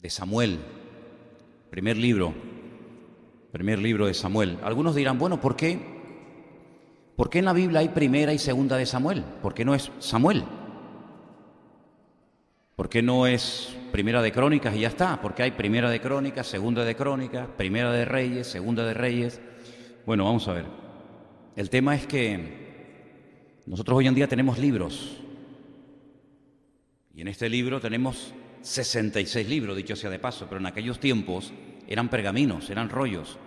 de Samuel, primer libro de Samuel. Algunos dirán, bueno, ¿por qué? ¿Por qué en la Biblia hay primera y segunda de Samuel? ¿Por qué no es Samuel? ¿Por qué no es primera de Crónicas y ya está? ¿Por qué hay primera de Crónicas, segunda de Crónicas, primera de Reyes, segunda de Reyes? Bueno, vamos a ver. El tema es que nosotros hoy en día tenemos libros. Y en este libro tenemos 66 libros, dicho sea de paso, pero en aquellos tiempos eran pergaminos, eran rollos,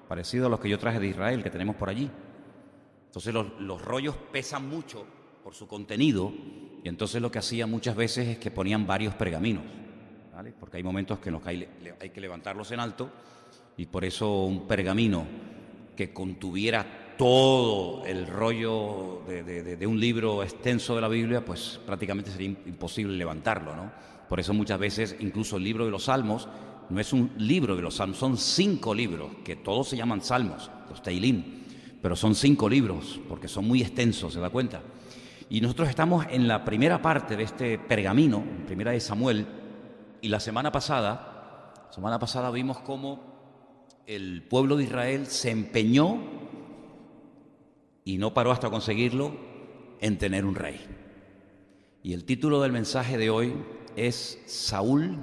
parecidos a los que yo traje de Israel, que tenemos por allí. Entonces los rollos pesan mucho por su contenido, y entonces lo que hacían muchas veces es que ponían varios pergaminos, ¿vale? Porque hay momentos que hay que levantarlos en alto, y por eso un pergamino que contuviera todo el rollo de un libro extenso de la Biblia, pues prácticamente sería imposible levantarlo, ¿no? Por eso muchas veces incluso el libro de los Salmos no es un libro de los Salmos, son 5 libros, que todos se llaman Salmos, los Teilim, pero son 5 libros, porque son muy extensos, ¿se da cuenta? Y nosotros estamos en la primera parte de este pergamino, en primera de Samuel, y la semana pasada vimos cómo el pueblo de Israel se empeñó, y no paró hasta conseguirlo, en tener un rey. Y el título del mensaje de hoy es Saúl,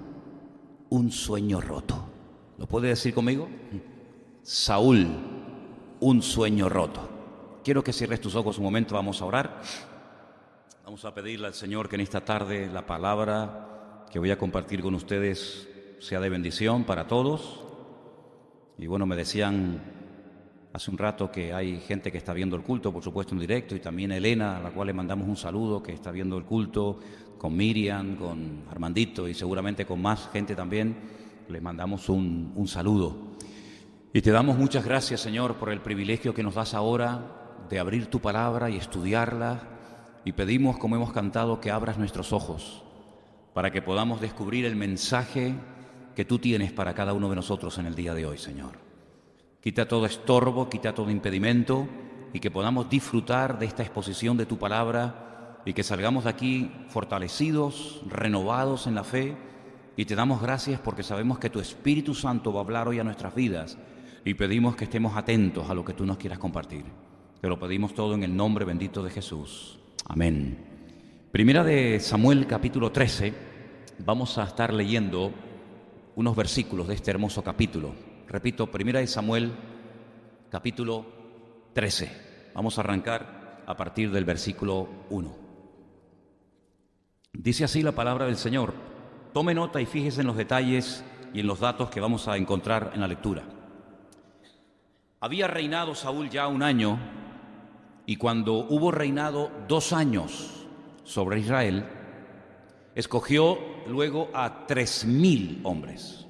un sueño roto. ¿Lo puede decir conmigo? Saúl, un sueño roto. Quiero que cierres tus ojos un momento, vamos a orar. Vamos a pedirle al Señor que en esta tarde la palabra que voy a compartir con ustedes sea de bendición para todos. Y bueno, me decían hace un rato que hay gente que está viendo el culto, por supuesto en directo, y también Elena, a la cual le mandamos un saludo, que está viendo el culto, con Miriam, con Armandito y seguramente con más gente también. Les mandamos un saludo. Y te damos muchas gracias, Señor, por el privilegio que nos das ahora de abrir tu palabra y estudiarla. Y pedimos, como hemos cantado, que abras nuestros ojos para que podamos descubrir el mensaje que tú tienes para cada uno de nosotros en el día de hoy, Señor. Quita todo estorbo, quita todo impedimento y que podamos disfrutar de esta exposición de tu palabra y que salgamos de aquí fortalecidos, renovados en la fe. Y te damos gracias porque sabemos que tu Espíritu Santo va a hablar hoy a nuestras vidas y pedimos que estemos atentos a lo que tú nos quieras compartir. Te lo pedimos todo en el nombre bendito de Jesús. Amén. Primera de Samuel, capítulo 13. Vamos a estar leyendo unos versículos de este hermoso capítulo. Repito, Primera de Samuel, capítulo 13. Vamos a arrancar a partir del versículo 1. Dice así la palabra del Señor. Tome nota y fíjese en los detalles y en los datos que vamos a encontrar en la lectura. Había reinado Saúl ya 1 año, y cuando hubo reinado 2 años sobre Israel, escogió luego a 3,000 hombres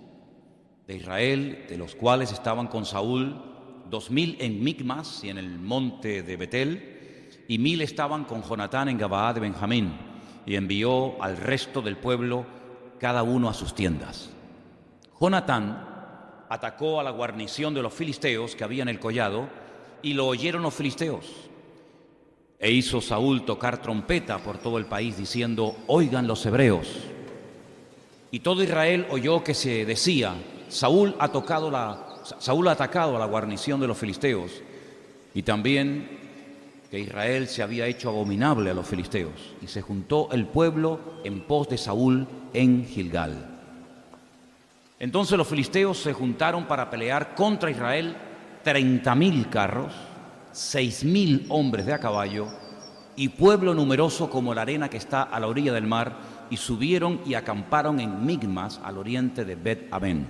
de Israel, de los cuales estaban con Saúl 2,000 en Micmas y en el monte de Betel, y 1,000 estaban con Jonatán en Gabaa de Benjamín, y envió al resto del pueblo, cada uno a sus tiendas. Jonatán atacó a la guarnición de los filisteos que había en el collado, y lo oyeron los filisteos. E hizo Saúl tocar trompeta por todo el país, diciendo: oigan los hebreos. Y todo Israel oyó que se decía: Saúl ha atacado a la guarnición de los filisteos, y también que Israel se había hecho abominable a los filisteos. Y se juntó el pueblo en pos de Saúl en Gilgal. Entonces los filisteos se juntaron para pelear contra Israel 30,000 carros, 6,000 hombres de a caballo y pueblo numeroso como la arena que está a la orilla del mar, y subieron y acamparon en Micmas al oriente de Bet-Aven.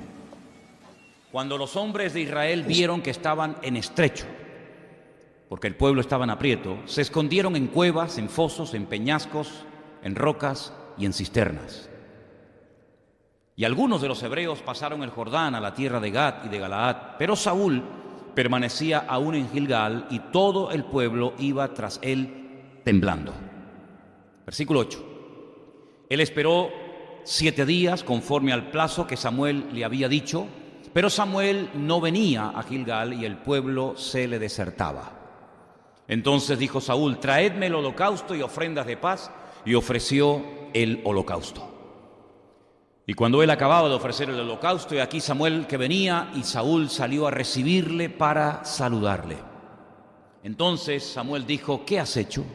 Cuando los hombres de Israel vieron que estaban en estrecho, porque el pueblo estaba en aprieto, se escondieron en cuevas, en fosos, en peñascos, en rocas y en cisternas. Y algunos de los hebreos pasaron el Jordán a la tierra de Gad y de Galaad, pero Saúl permanecía aún en Gilgal, y todo el pueblo iba tras él temblando. Versículo 8. Él esperó 7 días conforme al plazo que Samuel le había dicho, pero Samuel no venía a Gilgal y el pueblo se le desertaba. Entonces dijo Saúl: traedme el holocausto y ofrendas de paz, y ofreció el holocausto. Y cuando él acababa de ofrecer el holocausto, y aquí Samuel que venía, y Saúl salió a recibirle para saludarle. Entonces Samuel dijo: ¿qué has hecho?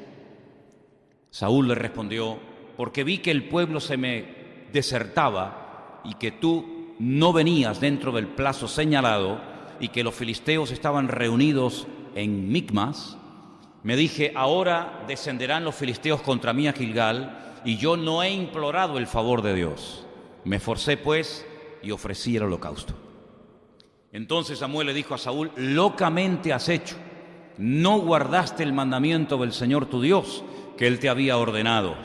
Saúl le respondió: porque vi que el pueblo se me desertaba y que tú no venías dentro del plazo señalado y que los filisteos estaban reunidos en Micmas. Me dije: ahora descenderán los filisteos contra mí a Gilgal, y yo no he implorado el favor de Dios. Me esforcé pues y ofrecí el holocausto. Entonces Samuel le dijo a Saúl: locamente has hecho, no guardaste el mandamiento del Señor tu Dios que él te había ordenado,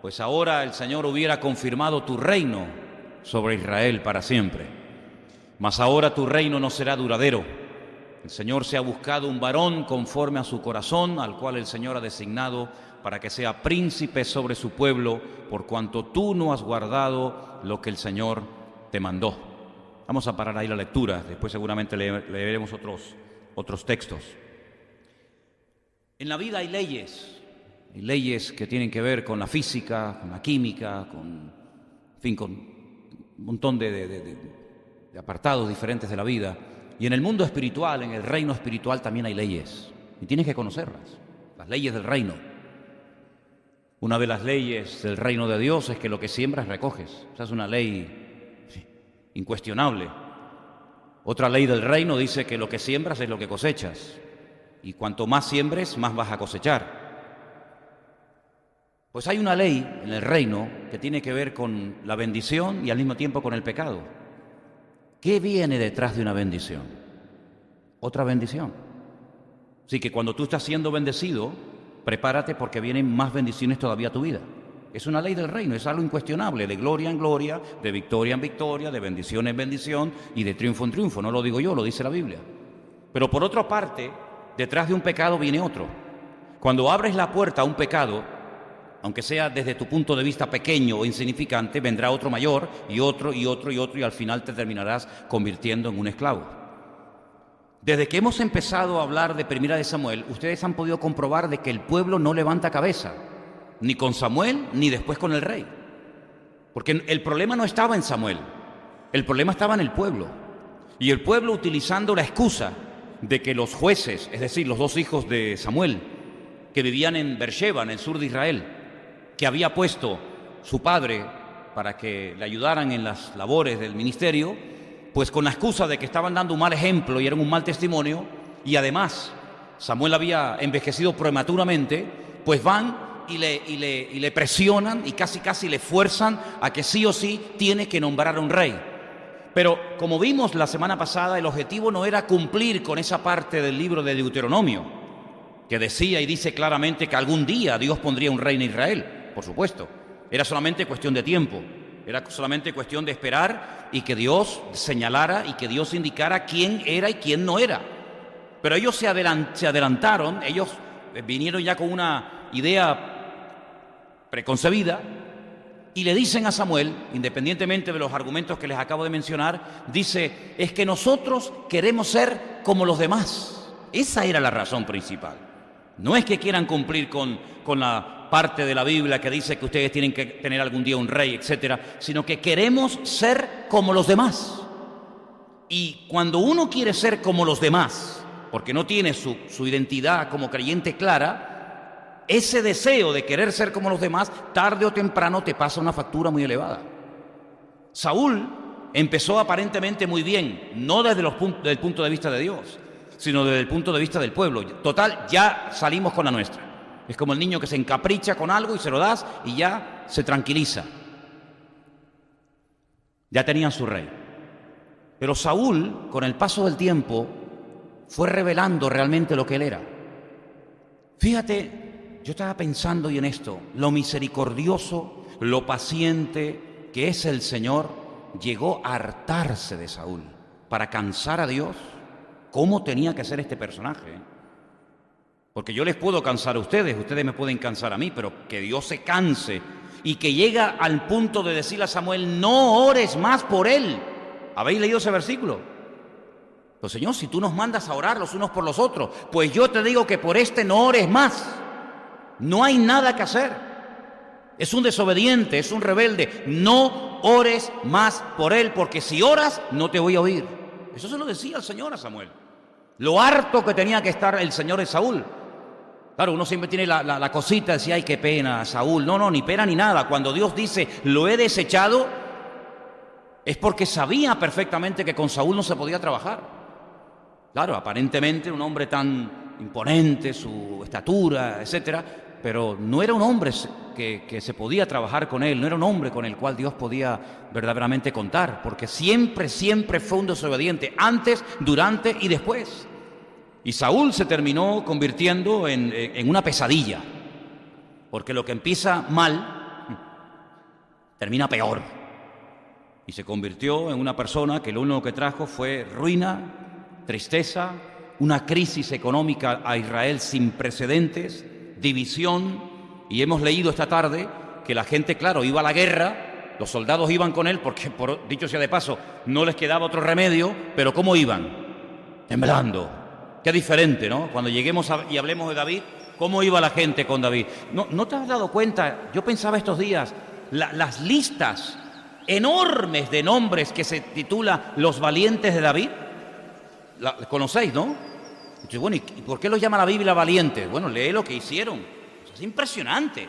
pues ahora el Señor hubiera confirmado tu reino sobre Israel para siempre. Mas ahora tu reino no será duradero. El Señor se ha buscado un varón conforme a su corazón, al cual el Señor ha designado para que sea príncipe sobre su pueblo, por cuanto tú no has guardado lo que el Señor te mandó. Vamos a parar ahí la lectura, después seguramente leeremos otros textos. En la vida hay leyes que tienen que ver con la física, con la química, con un montón de apartados diferentes de la vida. Y en el mundo espiritual, en el reino espiritual, también hay leyes, y tienes que conocerlas, las leyes del reino. Una de las leyes del reino de Dios es que lo que siembras recoges. Esa es una ley incuestionable. Otra ley del reino dice que lo que siembras es lo que cosechas, y cuanto más siembres, más vas a cosechar. Pues hay una ley en el reino que tiene que ver con la bendición y al mismo tiempo con el pecado. ¿Qué viene detrás de una bendición? Otra bendición. Así que cuando tú estás siendo bendecido, prepárate porque vienen más bendiciones todavía a tu vida. Es una ley del reino, es algo incuestionable, de gloria en gloria, de victoria en victoria, de bendición en bendición y de triunfo en triunfo. No lo digo yo, lo dice la Biblia. Pero por otra parte, detrás de un pecado viene otro. Cuando abres la puerta a un pecado, aunque sea desde tu punto de vista pequeño o insignificante, vendrá otro mayor y otro y otro y otro, y al final te terminarás convirtiendo en un esclavo. Desde que hemos empezado a hablar de Primera de Samuel, ustedes han podido comprobar de que el pueblo no levanta cabeza, ni con Samuel ni después con el rey. Porque el problema no estaba en Samuel, el problema estaba en el pueblo. Y el pueblo, utilizando la excusa de que los jueces, es decir, los dos hijos de Samuel, que vivían en Beersheba, en el sur de Israel, que había puesto su padre para que le ayudaran en las labores del ministerio, pues con la excusa de que estaban dando un mal ejemplo y eran un mal testimonio, y además Samuel había envejecido prematuramente, pues van y le presionan y casi le fuerzan a que sí o sí tiene que nombrar a un rey. Pero como vimos la semana pasada, el objetivo no era cumplir con esa parte del libro de Deuteronomio, que decía y dice claramente que algún día Dios pondría un rey en Israel. Por supuesto, era solamente cuestión de tiempo, era solamente cuestión de esperar y que Dios señalara y que Dios indicara quién era y quién no era. Pero ellos se adelantaron, ellos vinieron ya con una idea preconcebida y le dicen a Samuel, independientemente de los argumentos que les acabo de mencionar, dice: es que nosotros queremos ser como los demás. Esa era la razón principal. No es que quieran cumplir con la parte de la Biblia que dice que ustedes tienen que tener algún día un rey, etcétera, sino que queremos ser como los demás. Y cuando uno quiere ser como los demás, porque no tiene su identidad como creyente clara, ese deseo de querer ser como los demás, tarde o temprano te pasa una factura muy elevada. Saúl empezó aparentemente muy bien, no desde el punto de vista de Dios, sino desde el punto de vista del pueblo. Total, ya salimos con la nuestra. Es como el niño que se encapricha con algo y se lo das y ya se tranquiliza. Ya tenían su rey. Pero Saúl, con el paso del tiempo, fue revelando realmente lo que él era. Fíjate, yo estaba pensando y en esto, lo misericordioso, lo paciente que es el Señor, llegó a hartarse de Saúl para cansar a Dios. ¿Cómo tenía que ser este personaje? Porque yo les puedo cansar a ustedes me pueden cansar a mí, pero que Dios se canse y que llega al punto de decirle a Samuel: no ores más por él. ¿Habéis leído ese versículo? Pues Señor, si tú nos mandas a orar los unos por los otros, pues yo te digo que por este no ores más. No hay nada que hacer. Es un desobediente, es un rebelde. No ores más por él, porque si oras, no te voy a oír. Eso se lo decía el Señor a Samuel. Lo harto que tenía que estar el Señor de Saúl. Claro, uno siempre tiene la cosita de decir, ay, qué pena, Saúl. No, ni pena ni nada. Cuando Dios dice, lo he desechado, es porque sabía perfectamente que con Saúl no se podía trabajar. Claro, aparentemente un hombre tan imponente, su estatura, etcétera, pero no era un hombre que se podía trabajar con él, no era un hombre con el cual Dios podía verdaderamente contar, porque siempre fue un desobediente, antes, durante y después. Y Saúl se terminó convirtiendo en una pesadilla, porque lo que empieza mal, termina peor. Y se convirtió en una persona que lo único que trajo fue ruina, tristeza, una crisis económica a Israel sin precedentes, división. Y hemos leído esta tarde que la gente, claro, iba a la guerra, los soldados iban con él porque, dicho sea de paso, no les quedaba otro remedio, pero ¿cómo iban? Temblando. Qué diferente, ¿no? Cuando lleguemos y hablemos de David, ¿cómo iba la gente con David? ¿No te has dado cuenta? Yo pensaba estos días, las listas enormes de nombres que se titula Los Valientes de David, la conocéis, ¿no? Entonces, bueno, ¿y por qué los llama la Biblia valientes? Bueno, lee lo que hicieron, cosas impresionantes.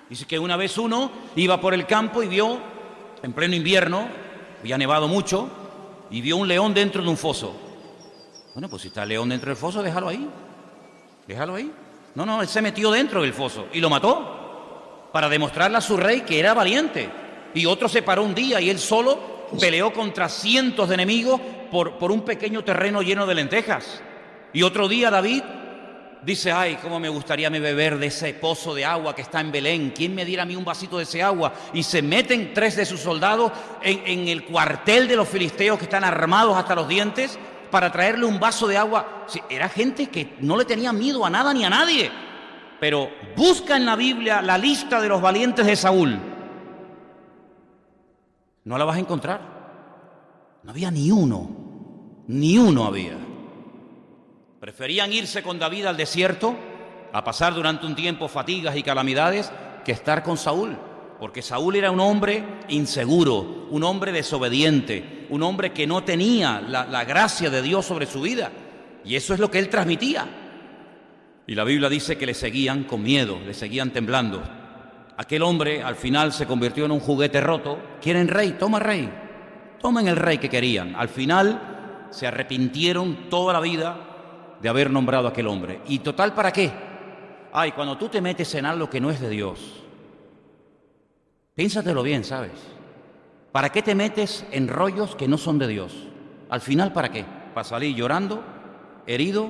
Dice que una vez uno iba por el campo y vio, en pleno invierno, había nevado mucho, y vio un león dentro de un foso. Bueno, pues si está el león dentro del foso, déjalo ahí. Déjalo ahí. No, él se metió dentro del foso y lo mató para demostrarle a su rey que era valiente. Y otro se paró un día y él solo peleó contra cientos de enemigos por un pequeño terreno lleno de lentejas. Y otro día David dice, ay, cómo me gustaría a mí beber de ese pozo de agua que está en Belén. ¿Quién me diera a mí un vasito de ese agua? Y se meten 3 de sus soldados en el cuartel de los filisteos que están armados hasta los dientes para traerle un vaso de agua. Sí, era gente que no le tenía miedo a nada ni a nadie. Pero busca en la Biblia la lista de los valientes de Saúl. No la vas a encontrar. No había ni uno había. Preferían irse con David al desierto, a pasar durante un tiempo fatigas y calamidades, que estar con Saúl, porque Saúl era un hombre inseguro, un hombre desobediente, un hombre que no tenía la gracia de Dios sobre su vida, y eso es lo que él transmitía. Y la Biblia dice que le seguían con miedo, le seguían temblando. Aquel hombre al final se convirtió en un juguete roto. ¿Quieren rey? Toma rey. Tomen el rey que querían. Al final se arrepintieron toda la vida de haber nombrado a aquel hombre. ¿Y total para qué? Ay, cuando tú te metes en algo que no es de Dios, piénsatelo bien, ¿sabes? ¿Para qué te metes en rollos que no son de Dios? Al final, ¿para qué? ¿Para salir llorando, herido?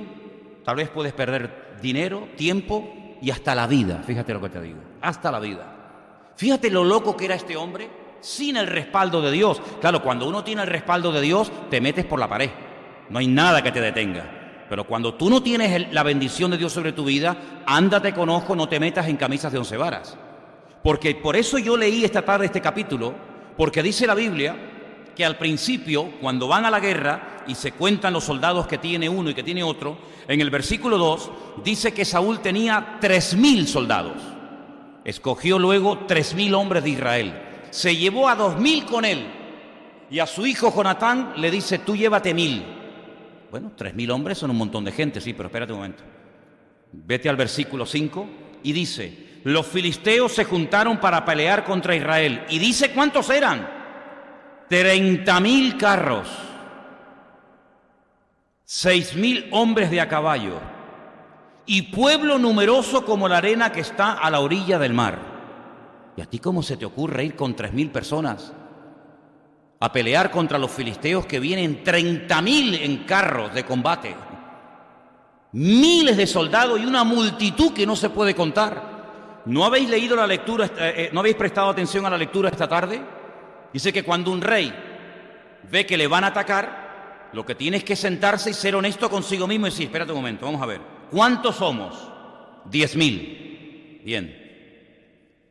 Tal vez puedes perder dinero, tiempo y hasta la vida. Fíjate lo que te digo, hasta la vida. Fíjate lo loco que era este hombre sin el respaldo de Dios. Claro, cuando uno tiene el respaldo de Dios, te metes por la pared. No hay nada que te detenga. Pero cuando tú no tienes la bendición de Dios sobre tu vida, ándate con ojo, no te metas en camisas de 11 varas. Porque por eso yo leí esta tarde este capítulo, porque dice la Biblia que al principio, cuando van a la guerra y se cuentan los soldados que tiene uno y que tiene otro, en el versículo 2 dice que Saúl tenía 3.000 soldados. Escogió luego 3.000 hombres de Israel. Se llevó a 2.000 con él. Y a su hijo Jonatán le dice, tú llévate 1.000. Bueno, 3.000 hombres son un montón de gente, sí, pero espérate un momento. Vete al versículo 5 y dice, los filisteos se juntaron para pelear contra Israel. Y dice, ¿cuántos eran? 30.000 carros, 6.000 hombres de a caballo y pueblo numeroso como la arena que está a la orilla del mar. ¿Y a ti cómo se te ocurre ir con 3.000 personas a pelear contra los filisteos que vienen 30.000 en carros de combate? Miles de soldados y una multitud que no se puede contar. ¿No habéis leído la lectura, no habéis prestado atención a la lectura esta tarde? Dice que cuando un rey ve que le van a atacar, lo que tiene es que sentarse y ser honesto consigo mismo y decir, espérate un momento, vamos a ver, ¿cuántos somos? 10.000. Bien.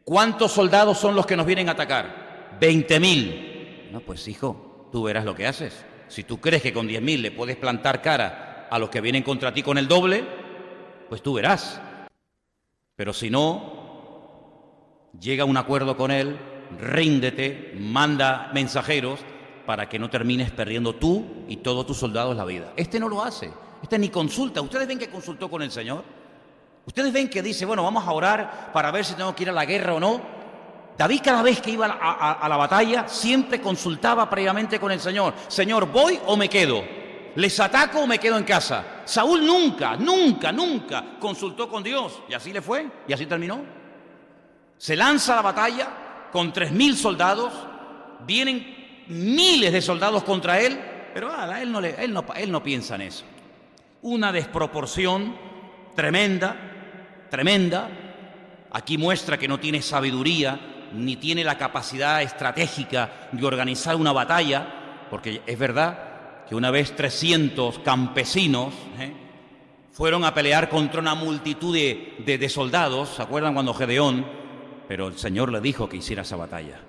¿Cuántos soldados son los que nos vienen a atacar? 20.000. No, pues hijo, tú verás lo que haces. Si tú crees que con 10.000 le puedes plantar cara a los que vienen contra ti con el doble, pues tú verás. Pero si no, llega a un acuerdo con él, ríndete, manda mensajeros para que no termines perdiendo tú y todos tus soldados la vida. Este no lo hace, este ni consulta. ¿Ustedes ven que consultó con el Señor? ¿Ustedes ven que dice, bueno, vamos a orar para ver si tengo que ir a la guerra o no? David, cada vez que iba a la batalla, siempre consultaba previamente con el Señor. Señor, ¿voy o me quedo? ¿Les ataco o me quedo en casa? Saúl nunca consultó con Dios. Y así le fue, y así terminó. Se lanza a la batalla con 3.000 soldados. Vienen miles de soldados contra él, pero él no piensa en eso. Una desproporción tremenda. Aquí muestra que no tiene sabiduría, ni tiene la capacidad estratégica de organizar una batalla, porque es verdad que una vez 300 campesinos fueron a pelear contra una multitud de soldados. ¿Se acuerdan cuando Gedeón? Pero el Señor le dijo que hiciera esa batalla.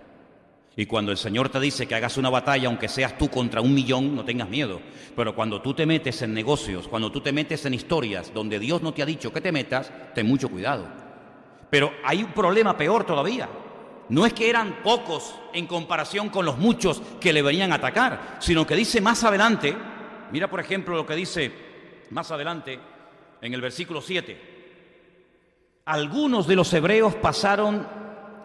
Y cuando el Señor te dice que hagas una batalla, aunque seas tú contra 1.000.000, no tengas miedo. Pero cuando tú te metes en negocios, cuando tú te metes en historias donde Dios no te ha dicho que te metas, ten mucho cuidado. Pero hay un problema peor todavía. No es que eran pocos en comparación con los muchos que le venían a atacar, sino que dice más adelante, mira por ejemplo lo que dice más adelante en el versículo 7. Algunos de los hebreos pasaron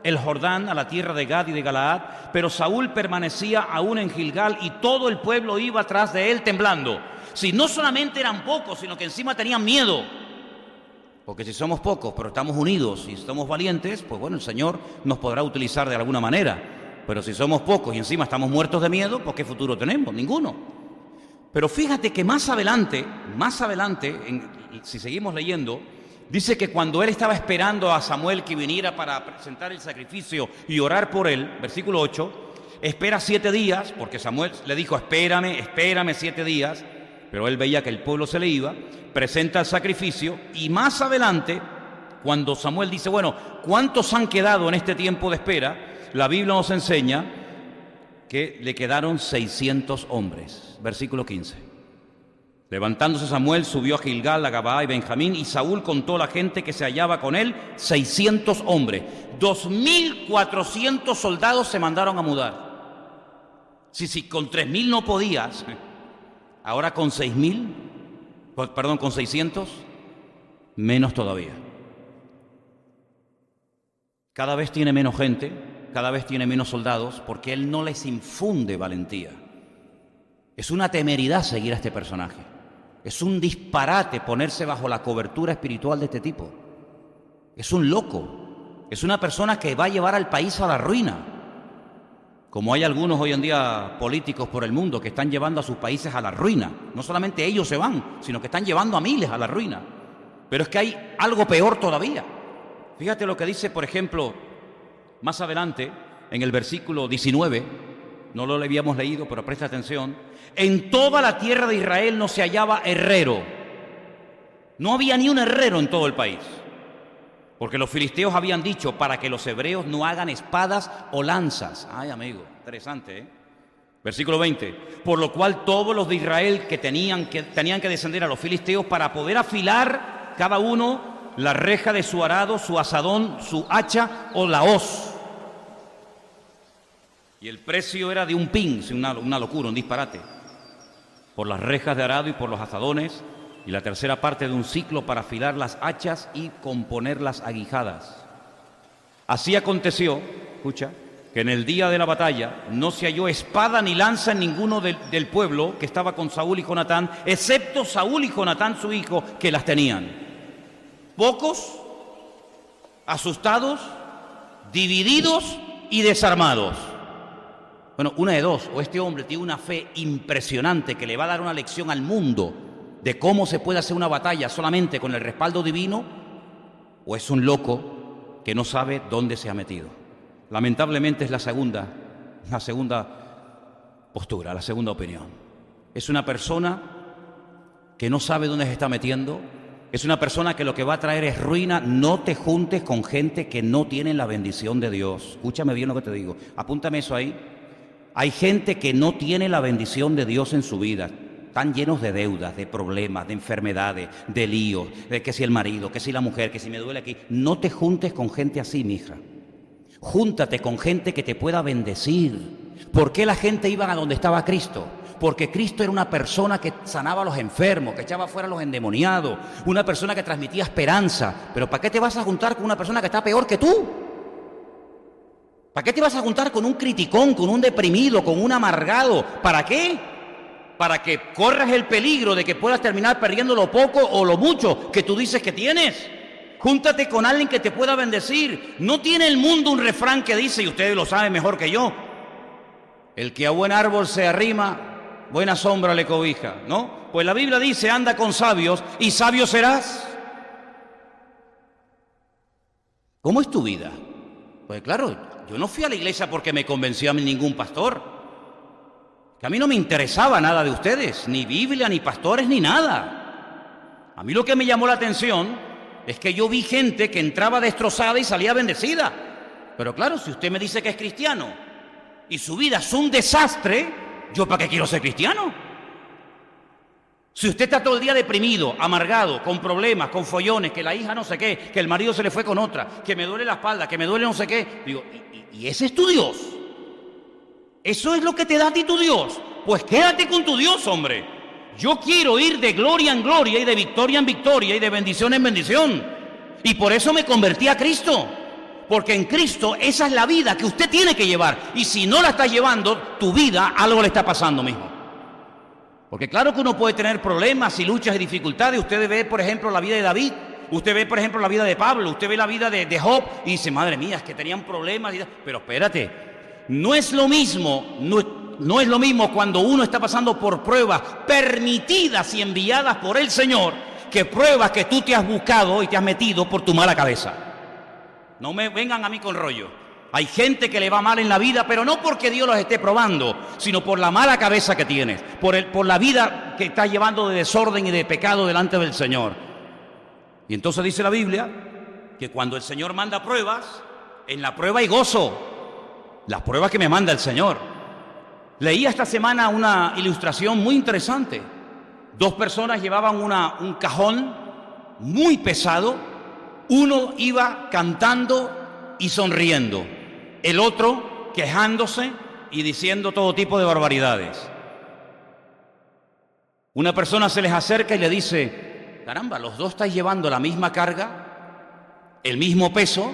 el Jordán a la tierra de Gad y de Galaad, pero Saúl permanecía aún en Gilgal y todo el pueblo iba tras de él temblando. Si no solamente eran pocos, sino que encima tenían miedo. Porque si somos pocos, pero estamos unidos y somos valientes, pues bueno, el Señor nos podrá utilizar de alguna manera. Pero si somos pocos y encima estamos muertos de miedo, pues ¿qué futuro tenemos? Ninguno. Pero fíjate que más adelante, si seguimos leyendo, dice que cuando él estaba esperando a Samuel que viniera para presentar el sacrificio y orar por él, versículo 8, espera 7 días, porque Samuel le dijo, espérame 7 días, pero él veía que el pueblo se le iba, presenta el sacrificio, y más adelante, cuando Samuel dice, bueno, ¿cuántos han quedado en este tiempo de espera? La Biblia nos enseña que le quedaron 600 hombres, versículo 15. Levantándose Samuel, subió a Gilgal, a Gabaa y Benjamín, y Saúl contó a la gente que se hallaba con él, 600 hombres. 2.400 soldados se mandaron a mudar. Si con 3.000 no podías, ahora con 600, menos todavía. Cada vez tiene menos gente, cada vez tiene menos soldados, porque él no les infunde valentía. Es una temeridad seguir a este personaje. Es un disparate ponerse bajo la cobertura espiritual de este tipo. Es un loco. Es una persona que va a llevar al país a la ruina. Como hay algunos hoy en día políticos por el mundo que están llevando a sus países a la ruina. No solamente ellos se van, sino que están llevando a miles a la ruina. Pero es que hay algo peor todavía. Fíjate lo que dice, por ejemplo, más adelante, en el versículo 19, no lo habíamos leído, pero presta atención. En toda la tierra de Israel no se hallaba herrero. No había ni un herrero en todo el país. Porque los filisteos habían dicho para que los hebreos no hagan espadas o lanzas. Ay, amigo, interesante, ¿eh? Versículo 20. Por lo cual todos los de Israel que tenían que descender a los filisteos para poder afilar cada uno la reja de su arado, su asadón, su hacha o la hoz. Y el precio era de un pin, una locura, un disparate. Por las rejas de arado y por los asadones, y la tercera parte de un ciclo para afilar las hachas y componer las aguijadas. Así aconteció, escucha, que en el día de la batalla no se halló espada ni lanza en ninguno del pueblo que estaba con Saúl y Jonatán, excepto Saúl y Jonatán su hijo, que las tenían. Pocos, asustados, divididos y desarmados. Bueno, una de dos, o este hombre tiene una fe impresionante que le va a dar una lección al mundo de cómo se puede hacer una batalla solamente con el respaldo divino, o es un loco que no sabe dónde se ha metido. Lamentablemente es la segunda postura, la segunda opinión. Es una persona que no sabe dónde se está metiendo, es una persona que lo que va a traer es ruina. No te juntes con gente que no tiene la bendición de Dios. Escúchame bien lo que te digo, apúntame eso ahí. Hay gente que no tiene la bendición de Dios en su vida. Están llenos de deudas, de problemas, de enfermedades, de líos, de que si el marido, que si la mujer, que si me duele aquí. No te juntes con gente así, mija. Júntate con gente que te pueda bendecir. ¿Por qué la gente iba a donde estaba Cristo? Porque Cristo era una persona que sanaba a los enfermos, que echaba fuera a los endemoniados, una persona que transmitía esperanza. Pero ¿para qué te vas a juntar con una persona que está peor que tú? ¿Para qué te vas a juntar con un criticón, con un deprimido, con un amargado? ¿Para qué? Para que corras el peligro de que puedas terminar perdiendo lo poco o lo mucho que tú dices que tienes. Júntate con alguien que te pueda bendecir. No tiene el mundo un refrán que dice, y ustedes lo saben mejor que yo, el que a buen árbol se arrima, buena sombra le cobija, ¿no? Pues la Biblia dice, anda con sabios y sabio serás. ¿Cómo es tu vida? Pues claro, yo no fui a la iglesia porque me convenció a mí ningún pastor. Que a mí no me interesaba nada de ustedes, ni Biblia, ni pastores, ni nada. A mí lo que me llamó la atención es que yo vi gente que entraba destrozada y salía bendecida. Pero claro, si usted me dice que es cristiano y su vida es un desastre, ¿yo para qué quiero ser cristiano? Si usted está todo el día deprimido, amargado, con problemas, con follones, que la hija no sé qué, que el marido se le fue con otra, que me duele la espalda, que me duele no sé qué, digo, ¿y ese es tu Dios? ¿Eso es lo que te da a ti tu Dios? Pues quédate con tu Dios, hombre. Yo quiero ir de gloria en gloria y de victoria en victoria y de bendición en bendición. Y por eso me convertí a Cristo. Porque en Cristo esa es la vida que usted tiene que llevar. Y si no la estás llevando, tu vida algo le está pasando, mijo. Porque claro que uno puede tener problemas y luchas y dificultades. Usted ve, por ejemplo, la vida de David. Usted ve, por ejemplo, la vida de Pablo. Usted ve la vida de Job y dice, madre mía, es que tenían problemas. Pero espérate, no es lo mismo, no es lo mismo cuando uno está pasando por pruebas permitidas y enviadas por el Señor que pruebas que tú te has buscado y te has metido por tu mala cabeza. No me vengan a mí con rollo. Hay gente que le va mal en la vida, pero no porque Dios los esté probando, sino por la mala cabeza que tienes, por la vida que estás llevando de desorden y de pecado delante del Señor. Y entonces dice la Biblia que cuando el Señor manda pruebas, en la prueba hay gozo. Las pruebas que me manda el Señor. Leí esta semana una ilustración muy interesante. Dos personas llevaban un cajón muy pesado. Uno iba cantando y sonriendo. El otro quejándose y diciendo todo tipo de barbaridades. Una persona se les acerca y le dice, caramba, los dos estáis llevando la misma carga, el mismo peso,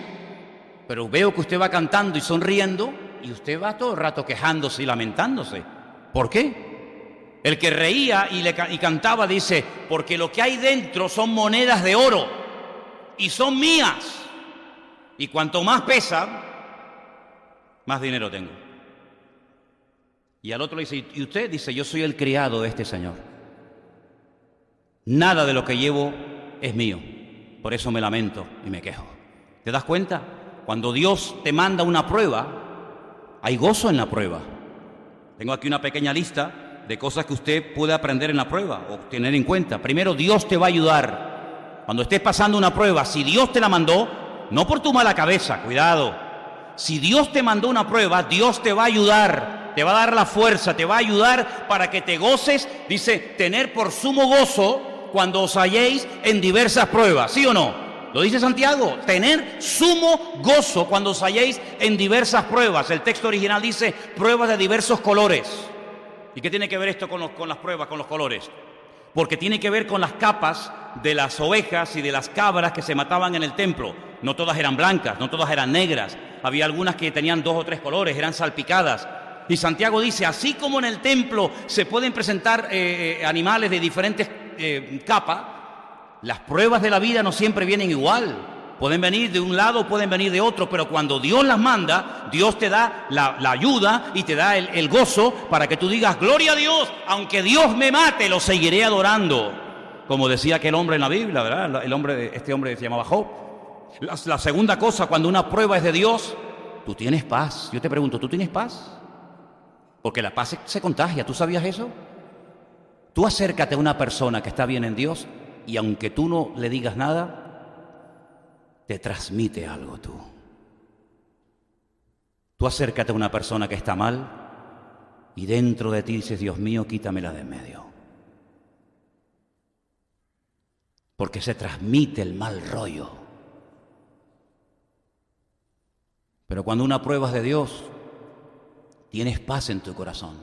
pero veo que usted va cantando y sonriendo y usted va todo el rato quejándose y lamentándose. ¿Por qué? El que reía y cantaba dice, porque lo que hay dentro son monedas de oro y son mías. Y cuanto más pesa, más dinero tengo. Y al otro le dice, ¿y usted? Dice, yo soy el criado de este señor. Nada de lo que llevo es mío. Por eso me lamento y me quejo. ¿Te das cuenta? Cuando Dios te manda una prueba, hay gozo en la prueba. Tengo aquí una pequeña lista de cosas que usted puede aprender en la prueba o tener en cuenta. Primero, Dios te va a ayudar. Cuando estés pasando una prueba, si Dios te la mandó, no por tu mala cabeza, cuidado. Si Dios te mandó una prueba, Dios te va a ayudar, te va a dar la fuerza, te va a ayudar para que te goces. Dice, tener por sumo gozo cuando os halléis en diversas pruebas, ¿sí o no? Lo dice Santiago, tener sumo gozo cuando os halléis en diversas pruebas. El texto original dice pruebas de diversos colores. ¿Y qué tiene que ver esto con las pruebas, con los colores? Porque tiene que ver con las capas de las ovejas y de las cabras que se mataban en el templo. No todas eran blancas, no todas eran negras. Había algunas que tenían 2 o 3 colores, eran salpicadas. Y Santiago dice, así como en el templo se pueden presentar animales de diferentes capas, las pruebas de la vida no siempre vienen igual. Pueden venir de un lado, pueden venir de otro, pero cuando Dios las manda, Dios te da la ayuda y te da el gozo para que tú digas, gloria a Dios, aunque Dios me mate, lo seguiré adorando. Como decía aquel hombre en la Biblia, ¿verdad? Este hombre se llamaba Job. La segunda cosa, cuando una prueba es de Dios, tú tienes paz. Yo te pregunto, ¿tú tienes paz? Porque la paz se contagia, ¿tú sabías eso? Tú acércate a una persona que está bien en Dios y aunque tú no le digas nada, te transmite algo tú. Tú acércate a una persona que está mal y dentro de ti dices, Dios mío, quítamela de en medio. Porque se transmite el mal rollo. Pero cuando una prueba es de Dios, tienes paz en tu corazón.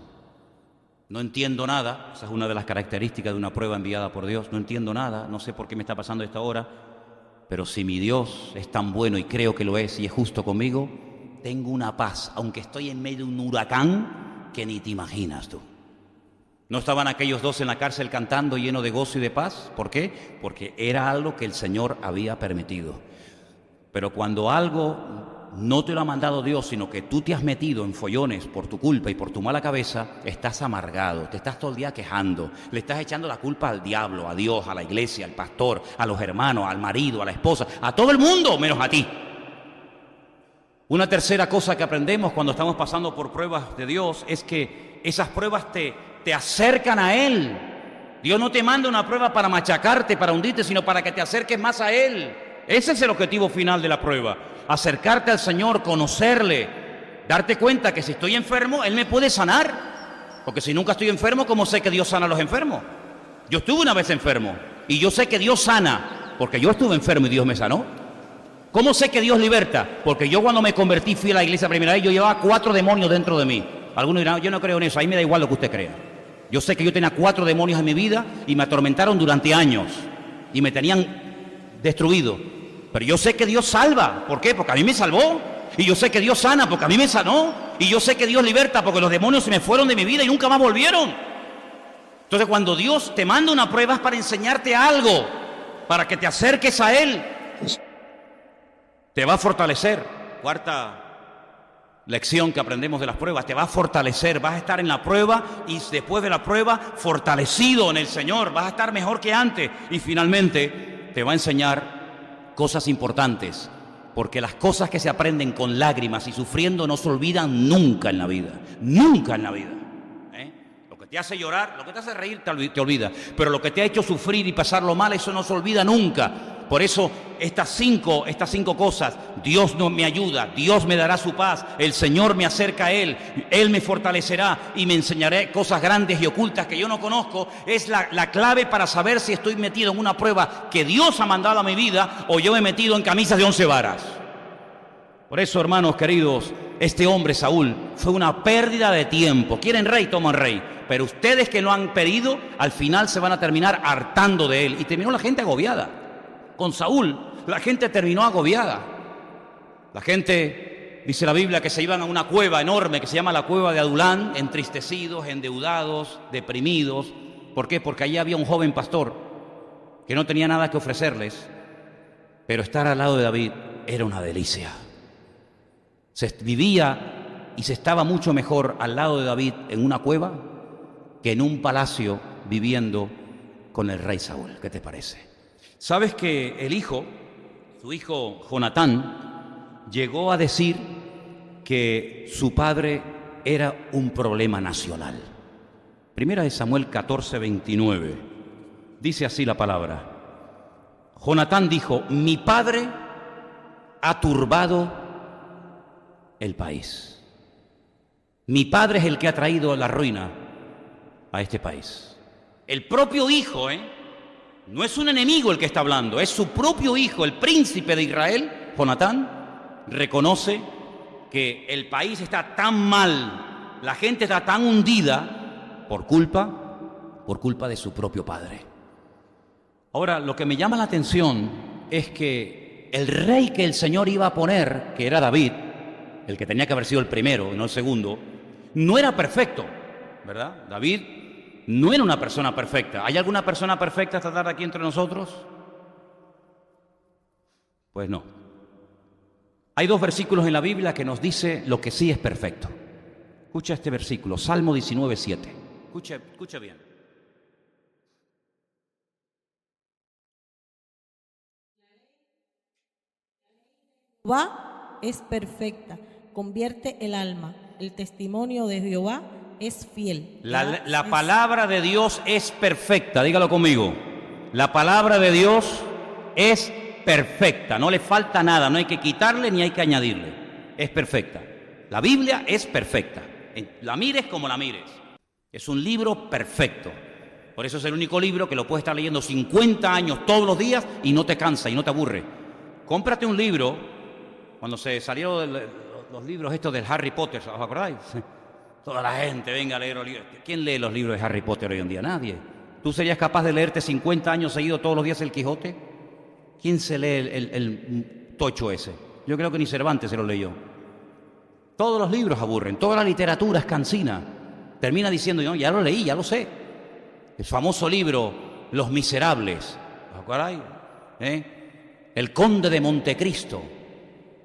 No entiendo nada, esa es una de las características de una prueba enviada por Dios. No entiendo nada, no sé por qué me está pasando esta hora, pero si mi Dios es tan bueno y creo que lo es y es justo conmigo, tengo una paz, aunque estoy en medio de un huracán que ni te imaginas tú. ¿No estaban aquellos dos en la cárcel cantando lleno de gozo y de paz? ¿Por qué? Porque era algo que el Señor había permitido. Pero cuando algo no te lo ha mandado Dios, sino que tú te has metido en follones por tu culpa y por tu mala cabeza, estás amargado, te estás todo el día quejando, le estás echando la culpa al diablo, a Dios, a la iglesia, al pastor, a los hermanos, al marido, a la esposa, a todo el mundo menos a ti. Una tercera cosa que aprendemos cuando estamos pasando por pruebas de Dios es que esas pruebas te acercan a Él. Dios no te manda una prueba para machacarte, para hundirte, sino para que te acerques más a Él. Ese es el objetivo final de la prueba. Acercarte al Señor, conocerle, darte cuenta que si estoy enfermo, Él me puede sanar. Porque si nunca estoy enfermo, ¿cómo sé que Dios sana a los enfermos? Yo estuve una vez enfermo y yo sé que Dios sana, porque yo estuve enfermo y Dios me sanó. ¿Cómo sé que Dios liberta? Porque yo cuando me convertí, fui a la iglesia primera vez, yo llevaba 4 demonios dentro de mí. Algunos dirán, yo no creo en eso, ahí me da igual lo que usted crea. Yo sé que yo tenía 4 demonios en mi vida y me atormentaron durante años y me tenían destruido. Pero yo sé que Dios salva. ¿Por qué? Porque a mí me salvó. Y yo sé que Dios sana porque a mí me sanó. Y yo sé que Dios liberta porque los demonios se me fueron de mi vida y nunca más volvieron. Entonces cuando Dios te manda una prueba es para enseñarte algo, para que te acerques a Él. Te va a fortalecer. Cuarta lección que aprendemos de las pruebas, te va a fortalecer. Vas a estar en la prueba y después de la prueba fortalecido en el Señor. Vas a estar mejor que antes. Y finalmente te va a enseñar cosas importantes, porque las cosas que se aprenden con lágrimas y sufriendo no se olvidan nunca en la vida, nunca en la vida. Lo que te hace llorar, lo que te hace reír te olvida, pero lo que te ha hecho sufrir y pasarlo mal, eso no se olvida nunca. Por eso estas cinco cosas, Dios no me ayuda, Dios me dará su paz, el Señor me acerca a Él, Él me fortalecerá y me enseñará cosas grandes y ocultas que yo no conozco, es la clave para saber si estoy metido en una prueba que Dios ha mandado a mi vida o yo me he metido en camisas de 11 varas. Por eso, hermanos queridos, este hombre Saúl fue una pérdida de tiempo. Quieren rey, toman rey, pero ustedes que lo han pedido, al final se van a terminar hartando de él. Y terminó la gente agobiada. Con Saúl, la gente terminó agobiada. La gente, dice la Biblia, que se iban a una cueva enorme que se llama la cueva de Adulán, entristecidos, endeudados, deprimidos. ¿Por qué? Porque allí había un joven pastor que no tenía nada que ofrecerles, pero estar al lado de David era una delicia. Se vivía y se estaba mucho mejor al lado de David en una cueva que en un palacio viviendo con el rey Saúl. ¿Qué te parece? ¿Sabes que su hijo Jonatán, llegó a decir que su padre era un problema nacional? Primera de Samuel 14:29. Dice así la palabra. Jonatán dijo, mi padre ha turbado el país. Mi padre es el que ha traído la ruina a este país. El propio hijo, no es un enemigo el que está hablando, es su propio hijo, el príncipe de Israel, Jonatán, reconoce que el país está tan mal, la gente está tan hundida por culpa de su propio padre. Ahora, lo que me llama la atención es que el rey que el Señor iba a poner, que era David, el que tenía que haber sido el primero y no el segundo, no era perfecto, ¿verdad? David no era una persona perfecta. ¿Hay alguna persona perfecta esta tarde aquí entre nosotros? Pues no. Hay 2 versículos en la Biblia que nos dice lo que sí es perfecto. Escucha este versículo, Salmo 19:7. Escucha bien. Jehová es perfecta, convierte el alma. El testimonio de Jehová es fiel. La palabra de Dios es perfecta, dígalo conmigo. La palabra de Dios es perfecta, no le falta nada, no hay que quitarle ni hay que añadirle. Es perfecta. La Biblia es perfecta. La mires como la mires. Es un libro perfecto. Por eso es el único libro que lo puedes estar leyendo 50 años todos los días y no te cansa y no te aburre. Cómprate un libro. Cuando se salió los libros estos del Harry Potter, ¿os acordáis? Toda la gente venga a leer los libros. ¿Quién lee los libros de Harry Potter hoy en día? Nadie. ¿Tú serías capaz de leerte 50 años seguidos todos los días el Quijote? ¿Quién se lee el tocho ese? Yo creo que ni Cervantes se lo leyó. Todos los libros aburren, toda la literatura es cansina. Termina diciendo, yo ya lo leí, ya lo sé. El famoso libro Los Miserables, ¿os acordáis? El Conde de Montecristo.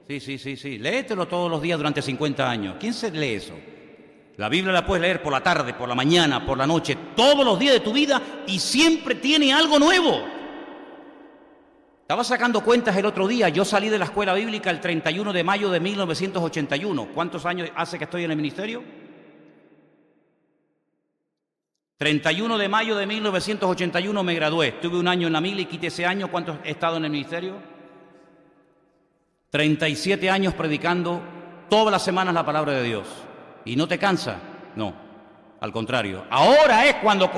Sí. Léetelo todos los días durante 50 años. ¿Quién se lee eso? La Biblia la puedes leer por la tarde, por la mañana, por la noche, todos los días de tu vida y siempre tiene algo nuevo. Estaba sacando cuentas el otro día. Yo salí de la escuela bíblica el 31 de mayo de 1981. ¿Cuántos años hace que estoy en el ministerio? 31 de mayo de 1981 me gradué. Estuve un año en la mili y quité ese año. ¿Cuánto he estado en el ministerio? 37 años predicando todas las semanas la palabra de Dios. ¿Y no te cansa? No, al contrario. Ahora es cuando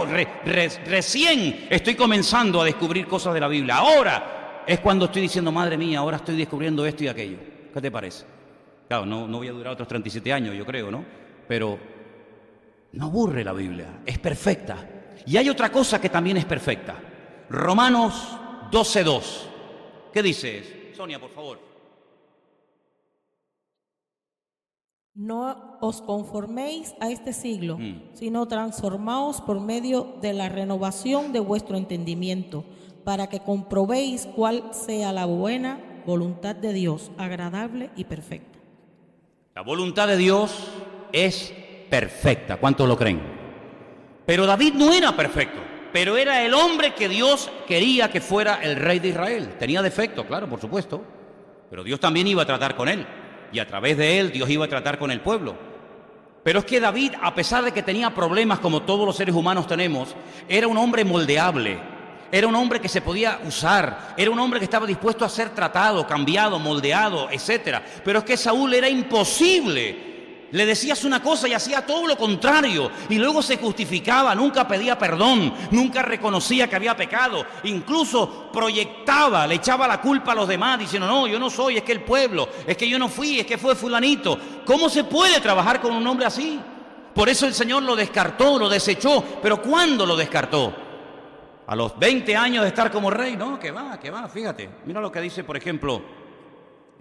recién estoy comenzando a descubrir cosas de la Biblia. Ahora es cuando estoy diciendo, madre mía, ahora estoy descubriendo esto y aquello. ¿Qué te parece? Claro, no voy a durar otros 37 años, yo creo, ¿no? Pero no aburre la Biblia, es perfecta. Y hay otra cosa que también es perfecta. Romanos 12:2. ¿Qué dice? Sonia, por favor. No os conforméis a este siglo, sino transformaos por medio de la renovación de vuestro entendimiento, para que comprobéis cuál sea la buena voluntad de Dios, agradable y perfecta. La voluntad de Dios es perfecta. ¿Cuántos lo creen? Pero David no era perfecto, pero era el hombre que Dios quería que fuera el rey de Israel. Tenía defectos, claro, por supuesto, pero Dios también iba a tratar con él. Y a través de él Dios iba a tratar con el pueblo. Pero es que David, a pesar de que tenía problemas como todos los seres humanos tenemos, era un hombre moldeable, era un hombre que se podía usar, era un hombre que estaba dispuesto a ser tratado, cambiado, moldeado, etc. Pero es que Saúl era imposible. Le decías una cosa y hacía todo lo contrario, y luego se justificaba, nunca pedía perdón, nunca reconocía que había pecado, incluso proyectaba, le echaba la culpa a los demás, diciendo, no, yo no soy, es que el pueblo, es que yo no fui, es que fue fulanito. ¿Cómo se puede trabajar con un hombre así? Por eso el Señor lo descartó, lo desechó. ¿Pero cuándo lo descartó? A los 20 años de estar como rey. No, que va, fíjate. Mira lo que dice, por ejemplo,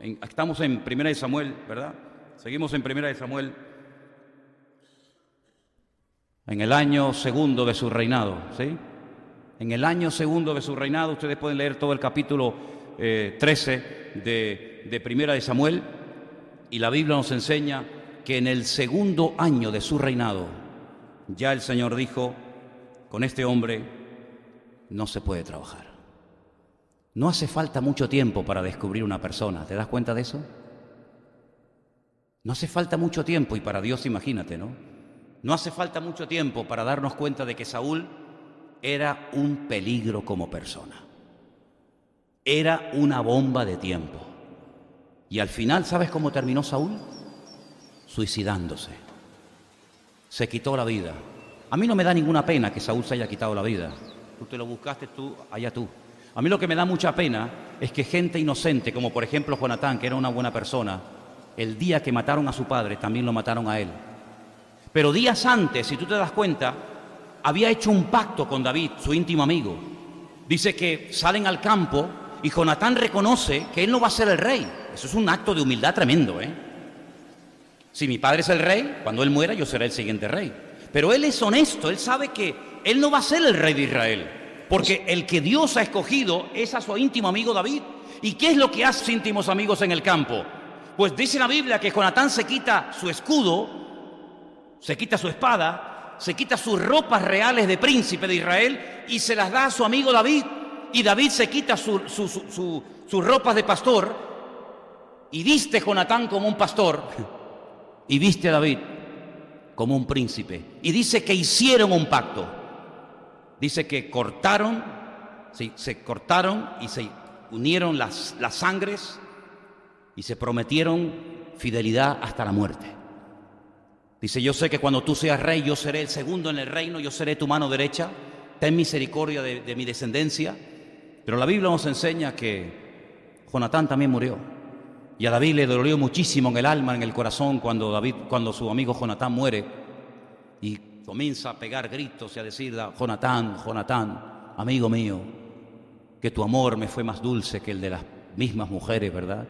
estamos en 1 de Samuel, ¿verdad? Seguimos en 1 de Samuel, en el año segundo de su reinado, ¿sí? En el año segundo de su reinado, ustedes pueden leer todo el capítulo 13 de 1 de Samuel, y la Biblia nos enseña que en el segundo año de su reinado, ya el Señor dijo, con este hombre no se puede trabajar. No hace falta mucho tiempo para descubrir una persona, ¿te das cuenta de eso? No hace falta mucho tiempo, y para Dios imagínate, ¿no? No hace falta mucho tiempo para darnos cuenta de que Saúl era un peligro como persona. Era una bomba de tiempo. Y al final, ¿sabes cómo terminó Saúl? Suicidándose. Se quitó la vida. A mí no me da ninguna pena que Saúl se haya quitado la vida. Tú te lo buscaste, allá tú. A mí lo que me da mucha pena es que gente inocente, como por ejemplo Jonatán, que era una buena persona, el día que mataron a su padre, también lo mataron a él. Pero días antes, si tú te das cuenta, había hecho un pacto con David, su íntimo amigo. Dice que salen al campo y Jonatán reconoce que él no va a ser el rey. Eso es un acto de humildad tremendo, ¿eh? Si mi padre es el rey, cuando él muera yo seré el siguiente rey. Pero él es honesto, él sabe que él no va a ser el rey de Israel, porque el que Dios ha escogido es a su íntimo amigo David. ¿Y qué es lo que hacen íntimos amigos en el campo? Pues dice la Biblia que Jonatán se quita su escudo, se quita su espada, se quita sus ropas reales de príncipe de Israel y se las da a su amigo David. Y David se quita sus ropas de pastor y viste Jonatán como un pastor y viste a David como un príncipe. Y dice que hicieron un pacto. Dice que cortaron, sí, se cortaron y se unieron las sangres y se prometieron fidelidad hasta la muerte. Dice, yo sé que cuando tú seas rey, yo seré el segundo en el reino, yo seré tu mano derecha, ten misericordia de mi descendencia. Pero la Biblia nos enseña que Jonatán también murió. Y a David le dolió muchísimo en el alma, en el corazón, cuando su amigo Jonatán muere y comienza a pegar gritos y a decir: Jonatán, Jonatán, amigo mío, que tu amor me fue más dulce que el de las mismas mujeres, ¿verdad?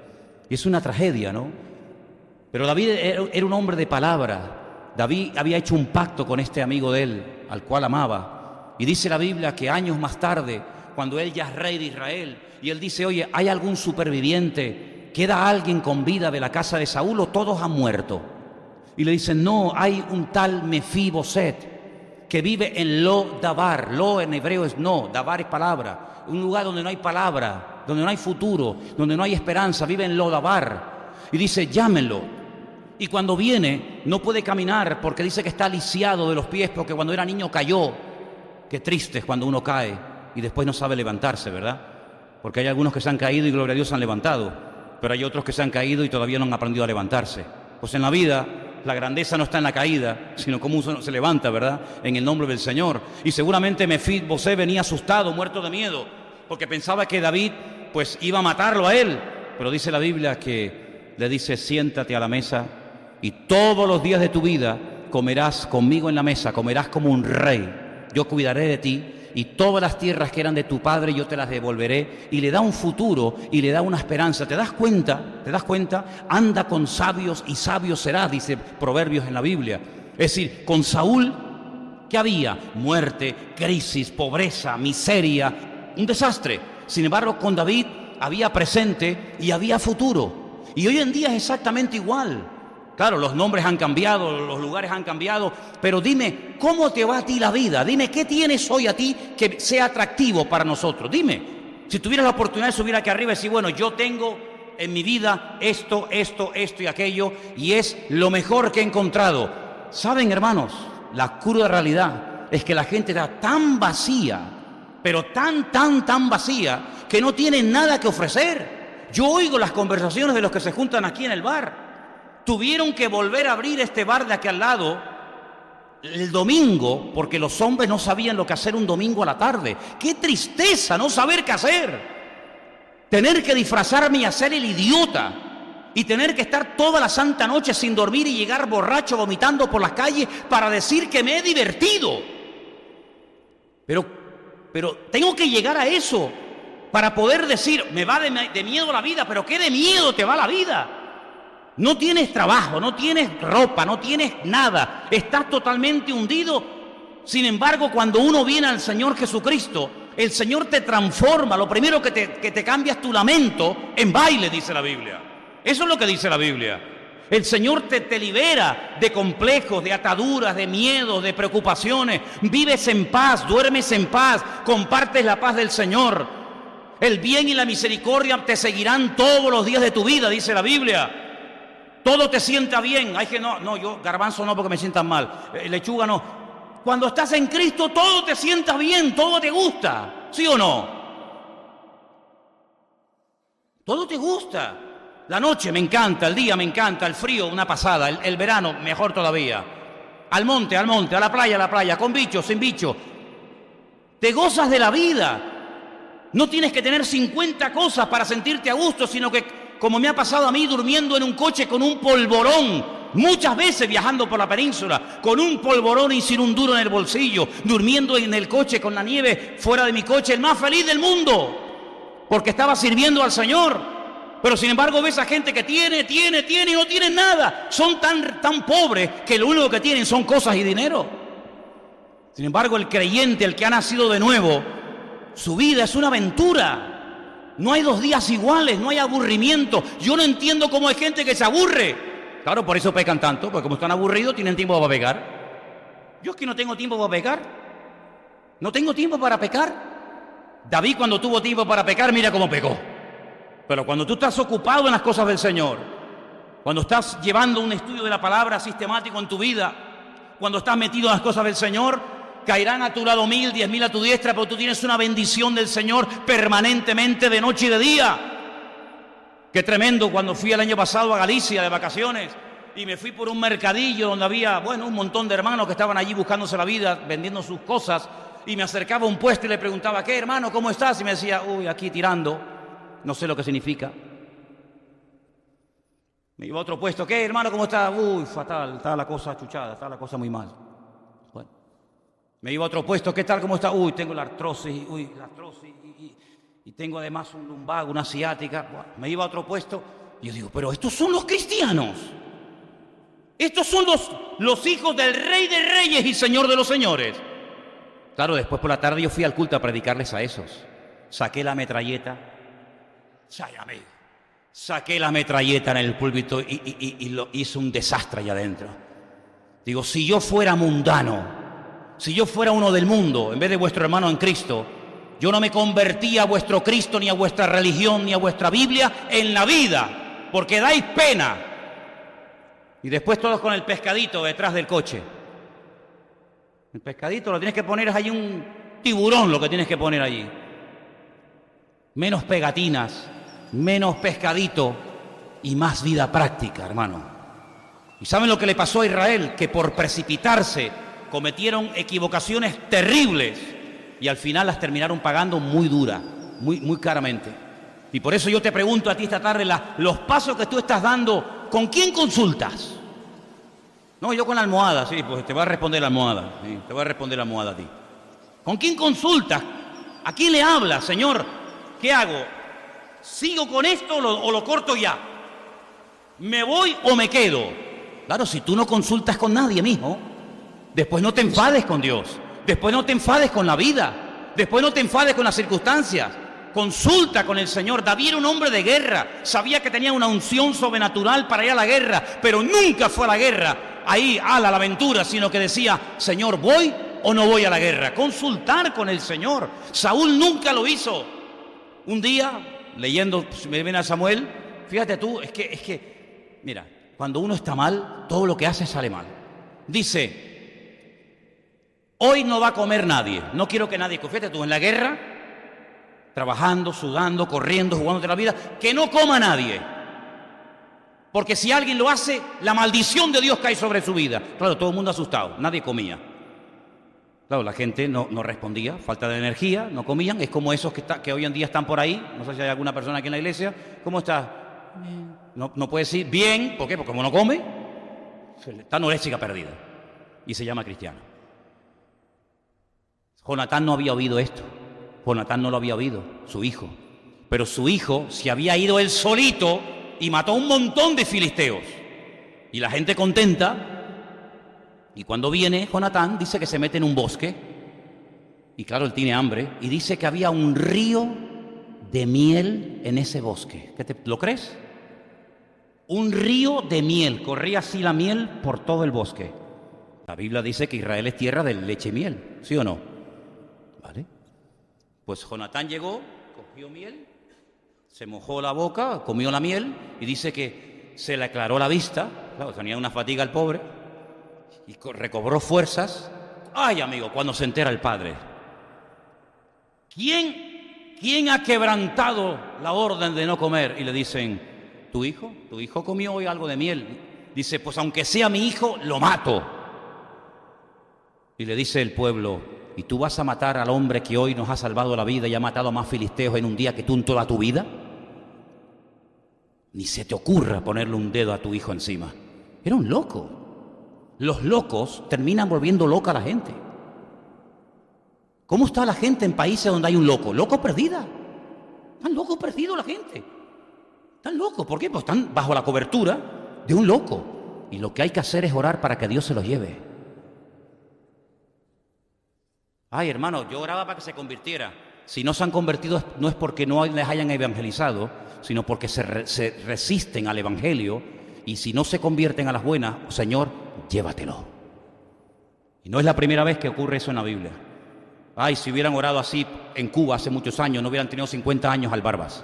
Y es una tragedia, ¿no? Pero David era un hombre de palabra. David había hecho un pacto con este amigo de él, al cual amaba. Y dice la Biblia que años más tarde, cuando él ya es rey de Israel, y él dice: oye, ¿hay algún superviviente? ¿Queda alguien con vida de la casa de Saúl o todos han muerto? Y le dicen: no, hay un tal Mefiboset que vive en Lo-Dabar. Lo en hebreo es no, Dabar es palabra. Un lugar donde no hay palabra, donde no hay futuro, donde no hay esperanza. Vive en Lo-Dabar. Y dice: llámenlo. Y cuando viene no puede caminar porque dice que está lisiado de los pies porque cuando era niño cayó. Qué triste es cuando uno cae y después no sabe levantarse, ¿verdad? Porque hay algunos que se han caído y gloria a Dios se han levantado, pero hay otros que se han caído y todavía no han aprendido a levantarse. Pues en la vida la grandeza no está en la caída, sino cómo uno se levanta, ¿verdad? En el nombre del Señor. Y seguramente Mefiboset venía asustado, muerto de miedo, porque pensaba que David pues iba a matarlo a él. Pero dice la Biblia que le dice: siéntate a la mesa y todos los días de tu vida comerás conmigo en la mesa, comerás como un rey. Yo cuidaré de ti y todas las tierras que eran de tu padre yo te las devolveré. Y le da un futuro y le da una esperanza. ¿Te das cuenta? ¿Te das cuenta? Anda con sabios y sabio serás, dice Proverbios en la Biblia. Es decir, con Saúl, ¿qué había? Muerte, crisis, pobreza, miseria, un desastre. Sin embargo, con David había presente y había futuro. Y hoy en día es exactamente igual. Claro, los nombres han cambiado, los lugares han cambiado, pero dime, ¿cómo te va a ti la vida? Dime, ¿qué tienes hoy a ti que sea atractivo para nosotros? Dime, si tuvieras la oportunidad de subir aquí arriba y decir: bueno, yo tengo en mi vida esto y aquello, y es lo mejor que he encontrado. ¿Saben, hermanos? La cruda realidad es que la gente está tan vacía, pero tan vacía, que no tienen nada que ofrecer. Yo oigo las conversaciones de los que se juntan aquí en el bar. Tuvieron que volver a abrir este bar de aquí al lado el domingo porque los hombres no sabían lo que hacer un domingo a la tarde. ¡Qué tristeza no saber qué hacer! Tener que disfrazarme y hacer el idiota y tener que estar toda la santa noche sin dormir y llegar borracho vomitando por las calles para decir que me he divertido. Pero tengo que llegar a eso para poder decir: me va de miedo la vida. ¿Pero qué de miedo te va la vida? No tienes trabajo, no tienes ropa, no tienes nada, estás totalmente hundido. Sin embargo, cuando uno viene al Señor Jesucristo, el Señor te transforma. Lo primero que te cambia es tu lamento en baile, dice la Biblia. Eso es lo que dice la Biblia. El Señor te libera de complejos, de ataduras, de miedos, de preocupaciones. Vives en paz, duermes en paz, compartes la paz del Señor. El bien y la misericordia te seguirán todos los días de tu vida, dice la Biblia. Todo te sienta bien. Ay, que no, yo garbanzo no porque me sientan mal. Lechuga no. Cuando estás en Cristo todo te sienta bien, todo te gusta. ¿Sí o no? Todo te gusta. La noche me encanta, el día me encanta, el frío una pasada, el verano mejor todavía. Al monte, a la playa, con bicho, sin bicho. Te gozas de la vida. No tienes que tener 50 cosas para sentirte a gusto, sino que, como me ha pasado a mí, durmiendo en un coche con un polvorón, muchas veces viajando por la península, con un polvorón y sin un duro en el bolsillo, durmiendo en el coche con la nieve fuera de mi coche, el más feliz del mundo, porque estaba sirviendo al Señor. Pero sin embargo ves a gente que tiene y no tienen nada. Son tan pobres que lo único que tienen son cosas y dinero. Sin embargo, el creyente, el que ha nacido de nuevo, su vida es una aventura. No hay 2 días iguales, no hay aburrimiento. Yo no entiendo cómo hay gente que se aburre. Claro, por eso pecan tanto, porque como están aburridos tienen tiempo para pecar. Yo es que no tengo tiempo para pecar. No tengo tiempo para pecar. David, cuando tuvo tiempo para pecar, mira cómo pecó. Pero cuando tú estás ocupado en las cosas del Señor, cuando estás llevando un estudio de la palabra sistemático en tu vida, cuando estás metido en las cosas del Señor, caerán a tu lado 1000, 10.000 a tu diestra, pero tú tienes una bendición del Señor permanentemente, de noche y de día. Qué tremendo cuando fui el año pasado a Galicia de vacaciones y me fui por un mercadillo donde había, un montón de hermanos que estaban allí buscándose la vida, vendiendo sus cosas, y me acercaba a un puesto y le preguntaba: ¿qué, hermano, cómo estás? Y me decía: uy, aquí tirando, no sé lo que significa. Me iba a otro puesto. ¿Qué, hermano? ¿Cómo está? Uy, fatal. Está la cosa chuchada. Está la cosa muy mal. Bueno. Me iba a otro puesto. ¿Qué tal? ¿Cómo está? Uy, tengo la artrosis. Uy, la artrosis. Y tengo además un lumbago, una ciática. Bueno, me iba a otro puesto. Y yo digo, pero estos son los cristianos. Estos son los hijos del Rey de Reyes y Señor de los Señores. Claro, después por la tarde yo fui al culto a predicarles a esos. Saqué la metralleta. Saqué la metralleta en el púlpito y lo hice un desastre allá adentro. Digo, si yo fuera mundano, si yo fuera uno del mundo, en vez de vuestro hermano en Cristo, yo no me convertía a vuestro Cristo, ni a vuestra religión, ni a vuestra Biblia en la vida, porque dais pena. Y después todos con el pescadito detrás del coche. El pescadito lo tienes que poner allí, un tiburón lo que tienes que poner allí. Menos pegatinas, menos pescadito y más vida práctica, hermano. ¿Y saben lo que le pasó a Israel? Que por precipitarse cometieron equivocaciones terribles y al final las terminaron pagando muy dura, muy caramente. Y por eso yo te pregunto a ti esta tarde, los pasos que tú estás dando, ¿con quién consultas? No, yo con la almohada, sí, pues te voy a responder la almohada, sí, te voy a responder la almohada a ti. ¿Con quién consultas? ¿A quién le hablas, Señor? ¿Qué hago? ¿Sigo con esto o lo corto ya? ¿Me voy o me quedo? Claro, si tú no consultas con nadie, mijo, después no te enfades con Dios, después no te enfades con la vida, después no te enfades con las circunstancias. Consulta con el Señor. David era un hombre de guerra, sabía que tenía una unción sobrenatural para ir a la guerra, pero nunca fue a la guerra ahí a la aventura, sino que decía, Señor, ¿voy o no voy a la guerra? Consultar con el Señor. Saúl nunca lo hizo. Un día, leyendo, me viene a Samuel, fíjate tú, es que, mira, cuando uno está mal, todo lo que hace sale mal. Dice, hoy no va a comer nadie, no quiero que nadie, fíjate tú, en la guerra, trabajando, sudando, corriendo, jugándote la vida, que no coma nadie. Porque si alguien lo hace, la maldición de Dios cae sobre su vida. Claro, todo el mundo asustado, nadie comía. Claro, la gente no respondía, falta de energía, no comían. Es como esos que hoy en día están por ahí. No sé si hay alguna persona aquí en la iglesia. ¿Cómo está? Bien. No puede decir bien. ¿Por qué? Porque como no come, está anoréxica perdida. Y se llama cristiano. Jonatán no había oído esto. Jonatán no lo había oído, su hijo. Pero su hijo se había ido él solito y mató a un montón de filisteos. Y la gente contenta. Y cuando viene Jonatán, dice que se mete en un bosque. Y claro, él tiene hambre. Y dice que había un río de miel en ese bosque. ¿Lo crees? Un río de miel. Corría así la miel por todo el bosque. La Biblia dice que Israel es tierra de leche y miel. ¿Sí o no? ¿Vale? Pues Jonatán llegó, cogió miel, se mojó la boca, comió la miel y dice que se le aclaró la vista. Claro, tenía una fatiga el pobre. Y recobró fuerzas. Ay, amigo, cuando se entera el padre. ¿Quién ha quebrantado la orden de no comer? Y le dicen, ¿tu hijo comió hoy algo de miel? Dice, pues aunque sea mi hijo, lo mato. Y le dice el pueblo, ¿y tú vas a matar al hombre que hoy nos ha salvado la vida y ha matado a más filisteos en un día que tú en toda tu vida? Ni se te ocurra ponerle un dedo a tu hijo encima. Era un loco. Los locos terminan volviendo loca a la gente. ¿Cómo está la gente en países donde hay un loco? Loco perdida. Están locos perdidos la gente. Están locos. ¿Por qué? Pues están bajo la cobertura de un loco. Y lo que hay que hacer es orar para que Dios se los lleve. Ay, hermano, yo oraba para que se convirtiera. Si no se han convertido no es porque no les hayan evangelizado, sino porque se resisten al evangelio. Y si no se convierten a las buenas, Señor, llévatelo. Y no es la primera vez que ocurre eso en la Biblia. Ay, si hubieran orado así en Cuba hace muchos años, no hubieran tenido 50 años al Barbas.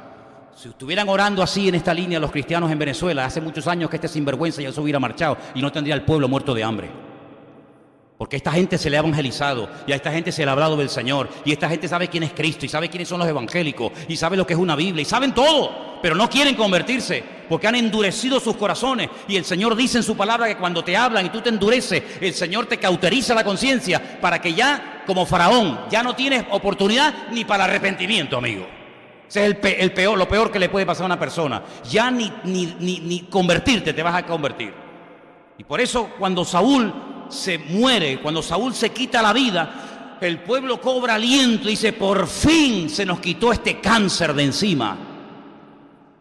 Si estuvieran orando así en esta línea los cristianos en Venezuela, hace muchos años que este sinvergüenza ya se hubiera marchado y no tendría el pueblo muerto de hambre. Porque a esta gente se le ha evangelizado y a esta gente se le ha hablado del Señor y esta gente sabe quién es Cristo y sabe quiénes son los evangélicos y sabe lo que es una Biblia y saben todo, pero no quieren convertirse porque han endurecido sus corazones. Y el Señor dice en su palabra que cuando te hablan y tú te endureces, el Señor te cauteriza la conciencia para que ya, como Faraón, ya no tienes oportunidad ni para el arrepentimiento, amigo. Ese es lo peor que le puede pasar a una persona. Ya ni convertirte te vas a convertir. Y por eso cuando Saúl se muere, cuando Saúl se quita la vida, el pueblo cobra aliento y dice, por fin se nos quitó este cáncer de encima.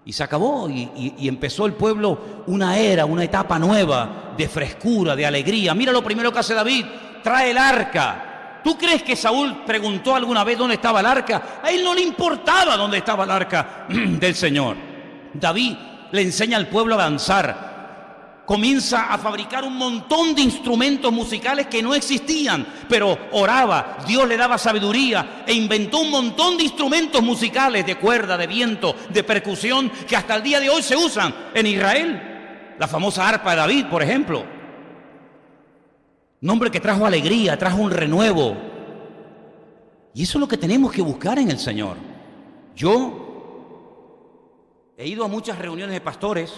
Y se acabó y empezó el pueblo una era, una etapa nueva de frescura, de alegría. Mira lo primero que hace David, trae el arca. ¿Tú crees que Saúl preguntó alguna vez dónde estaba el arca? A él no le importaba dónde estaba el arca del Señor. David le enseña al pueblo a danzar. Comienza a fabricar un montón de instrumentos musicales que no existían, pero oraba, Dios le daba sabiduría e inventó un montón de instrumentos musicales de cuerda, de viento, de percusión, que hasta el día de hoy se usan en Israel. La famosa arpa de David, por ejemplo. Un hombre que trajo alegría, trajo un renuevo. Y eso es lo que tenemos que buscar en el Señor. Yo he ido a muchas reuniones de pastores.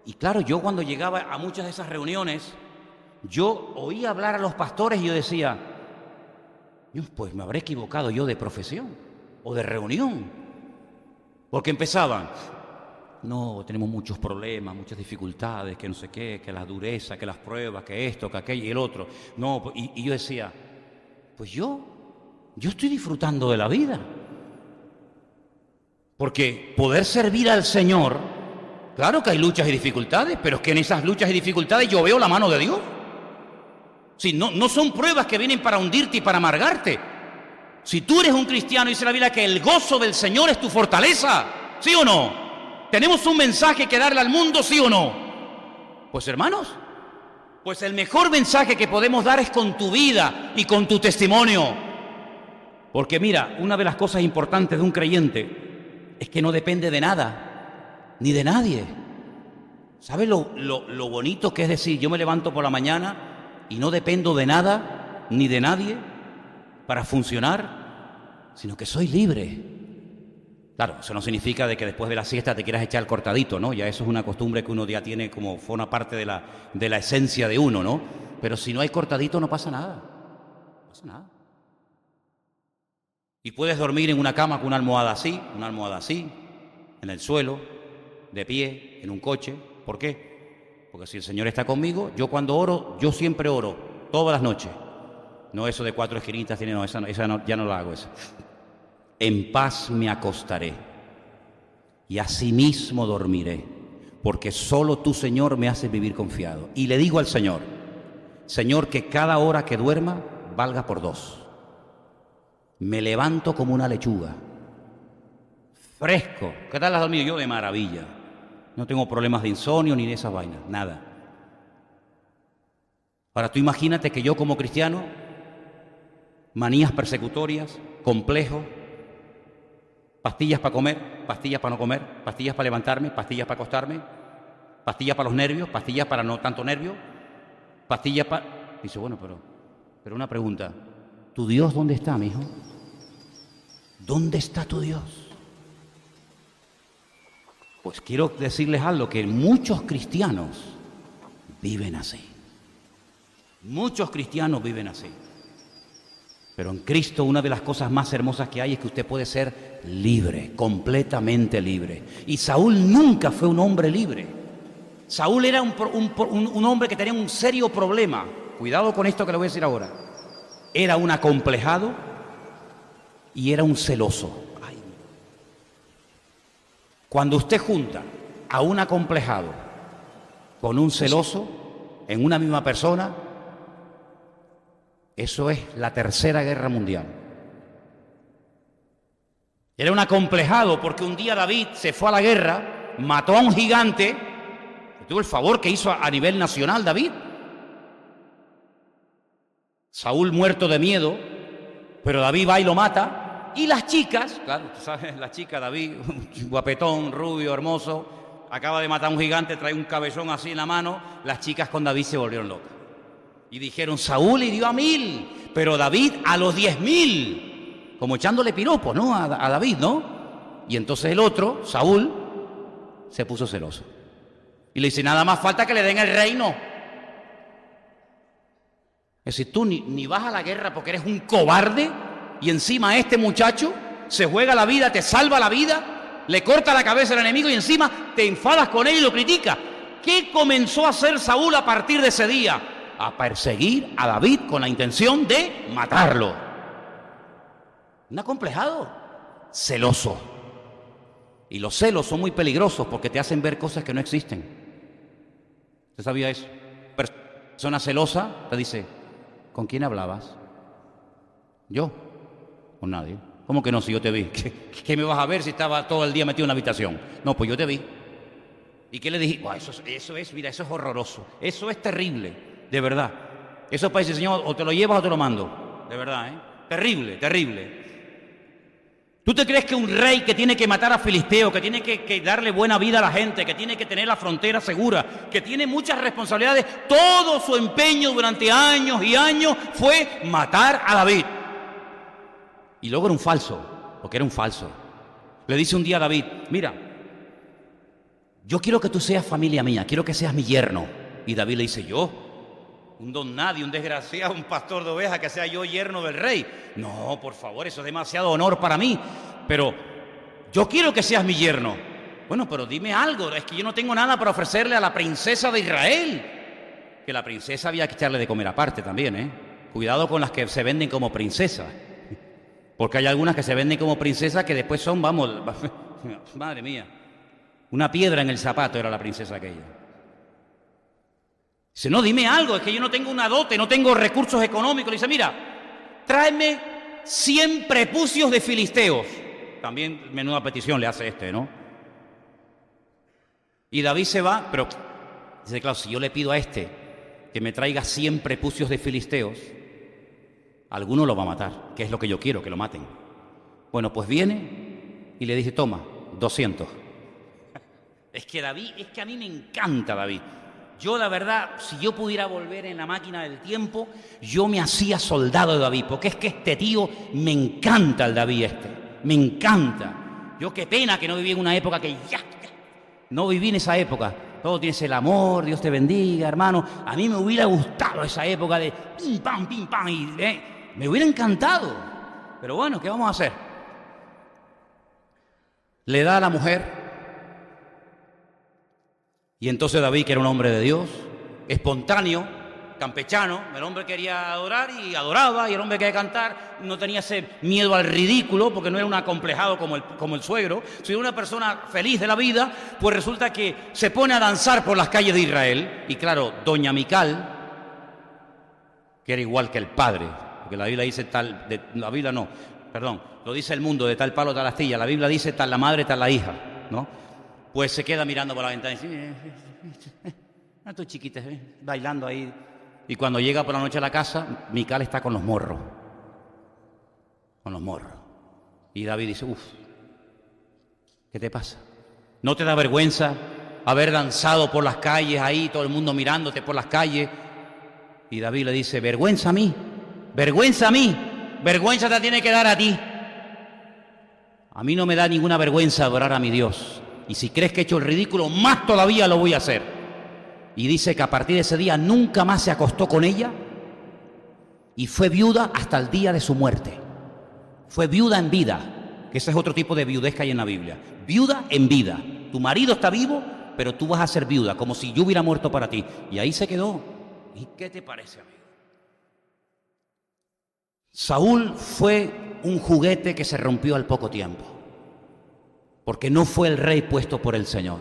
Y claro, yo cuando llegaba a muchas de esas reuniones, yo oía hablar a los pastores y yo decía, pues me habré equivocado yo de profesión o de reunión. Porque empezaban, no, tenemos muchos problemas, muchas dificultades, que no sé qué, que la dureza, que las pruebas, que esto, que aquello y el otro. No, y yo decía, pues yo estoy disfrutando de la vida. Porque poder servir al Señor... Claro que hay luchas y dificultades, pero es que en esas luchas y dificultades yo veo la mano de Dios. Si no son pruebas que vienen para hundirte y para amargarte. Si tú eres un cristiano, dice la Biblia que el gozo del Señor es tu fortaleza, ¿sí o no? ¿Tenemos un mensaje que darle al mundo, sí o no? Pues hermanos, pues el mejor mensaje que podemos dar es con tu vida y con tu testimonio. Porque mira, una de las cosas importantes de un creyente es que no depende de nada ni de nadie. ¿Sabes lo bonito que es decir, yo me levanto por la mañana y no dependo de nada ni de nadie para funcionar, sino que soy libre? Claro, eso no significa de que después de la siesta te quieras echar el cortadito, ¿no? Ya eso es una costumbre que uno ya tiene como forma parte de la esencia de uno, ¿no? Pero si no hay cortadito no pasa nada. No pasa nada. Y puedes dormir en una cama con una almohada así, en el suelo, de pie, en un coche. ¿Por qué? Porque si el Señor está conmigo, yo cuando oro, yo siempre oro, todas las noches. No eso de 4 esquinitas, no, esa no, ya no la hago esa. En paz me acostaré y asimismo dormiré, porque solo tú, Señor, me haces vivir confiado. Y le digo al Señor, Señor, que cada hora que duerma valga por 2. Me levanto como una lechuga, fresco. ¿Qué tal has dormido? Yo de maravilla. No tengo problemas de insomnio ni de esas vainas, nada. Ahora tú imagínate que yo como cristiano, manías persecutorias, complejos, pastillas para comer, pastillas para no comer, pastillas para levantarme, pastillas para acostarme, pastillas para los nervios, pastillas para no tanto nervios, pastillas para... Dice, bueno, pero una pregunta, ¿tu Dios dónde está, mijo? ¿Dónde está tu Dios? Pues quiero decirles algo, que muchos cristianos viven así. Muchos cristianos viven así. Pero en Cristo una de las cosas más hermosas que hay es que usted puede ser libre, completamente libre. Y Saúl nunca fue un hombre libre. Saúl era un hombre que tenía un serio problema. Cuidado con esto que le voy a decir ahora. Era un acomplejado y era un celoso. Cuando usted junta a un acomplejado con un celoso en una misma persona, eso es la Tercera Guerra Mundial. Era un acomplejado porque un día David se fue a la guerra, mató a un gigante, tuvo el favor que hizo a nivel nacional David. Saúl muerto de miedo, pero David va y lo mata. Y las chicas, claro, tú sabes, la chica David, guapetón, rubio, hermoso, acaba de matar a un gigante, trae un cabezón así en la mano. Las chicas con David se volvieron locas. Y dijeron, Saúl hirió a 1000, pero David a los 10.000. Como echándole piropos, ¿no? A David, ¿no? Y entonces el otro, Saúl, se puso celoso. Y le dice, nada más falta que le den el reino. Es decir, tú ni vas a la guerra porque eres un cobarde. Y encima este muchacho se juega la vida, te salva la vida, le corta la cabeza al enemigo y encima te enfadas con él y lo criticas. ¿Qué comenzó a hacer Saúl a partir de ese día? A perseguir a David con la intención de matarlo. Un acomplejado, celoso. Y los celos son muy peligrosos porque te hacen ver cosas que no existen. ¿Usted sabía eso? Persona celosa te dice, ¿con quién hablabas? ¿Yo? Con nadie. ¿Cómo que no? Si yo te vi. ¿Qué me vas a ver si estaba todo el día metido en la habitación? No, pues yo te vi. ¿Y qué le dije? Oh, mira, eso es horroroso. Eso es terrible, de verdad. Eso parece, Señor, o te lo llevas o te lo mando. De verdad, ¿eh? Terrible, terrible. ¿Tú te crees que un rey que tiene que matar a filisteos, que tiene que darle buena vida a la gente, que tiene que tener la frontera segura, que tiene muchas responsabilidades, todo su empeño durante años y años fue matar a David? Y luego era un falso, porque era un falso. Le dice un día a David, mira, yo quiero que tú seas familia mía, quiero que seas mi yerno. Y David le dice, ¿yo? Un don nadie, un desgraciado, un pastor de ovejas, que sea yo yerno del rey. No, por favor, eso es demasiado honor para mí. Pero yo quiero que seas mi yerno. Bueno, pero dime algo, es que yo no tengo nada para ofrecerle a la princesa de Israel. Que la princesa había que echarle de comer aparte también, ¿eh? Cuidado con las que se venden como princesas. Porque hay algunas que se venden como princesas que después son, vamos, madre mía, una piedra en el zapato era la princesa aquella. Dice, no, dime algo, es que yo no tengo una dote, no tengo recursos económicos. Le dice, mira, tráeme 100 prepucios de filisteos. También menuda petición le hace ¿no? Y David se va, pero dice, claro, si yo le pido a que me traiga 100 prepucios de filisteos, alguno lo va a matar, que es lo que yo quiero, que lo maten. Bueno, pues viene y le dice, toma, 200. Es que a mí me encanta David. Yo, la verdad, si yo pudiera volver en la máquina del tiempo, yo me hacía soldado de David, porque es que este tío, me encanta el David me encanta. Yo qué pena que no viví en una época no viví en esa época. Todo tienes el amor, Dios te bendiga, hermano. A mí me hubiera gustado esa época de pim, pam, y me hubiera encantado. Pero bueno, ¿qué vamos a hacer? Le da a la mujer. Y entonces David, que era un hombre de Dios, espontáneo, campechano, el hombre quería adorar y adoraba, y el hombre quería cantar, no tenía ese miedo al ridículo, porque no era un acomplejado como el suegro, sino una persona feliz de la vida. Pues resulta que se pone a danzar por las calles de Israel, y claro, doña Mical, que era igual que el padre, porque la Biblia dice lo dice el mundo, de tal palo tal astilla, la Biblia dice tal la madre tal la hija, ¿no? Pues se queda mirando por la ventana y dice, tú chiquita, bailando ahí. Y cuando llega por la noche a la casa, Mical está con los morros. Y David dice, ¿qué te pasa? ¿No te da vergüenza haber danzado por las calles ahí, todo el mundo mirándote por las calles? Y David le dice, vergüenza a mí, vergüenza te tiene que dar a ti. A mí no me da ninguna vergüenza adorar a mi Dios. Y si crees que he hecho el ridículo, más todavía lo voy a hacer. Y dice que a partir de ese día nunca más se acostó con ella y fue viuda hasta el día de su muerte. Fue viuda en vida, que ese es otro tipo de viudez que hay en la Biblia. Viuda en vida. Tu marido está vivo, pero tú vas a ser viuda, como si yo hubiera muerto para ti. Y ahí se quedó. ¿Y qué te parece, amigo? Saúl fue un juguete que se rompió al poco tiempo, porque no fue el rey puesto por el Señor.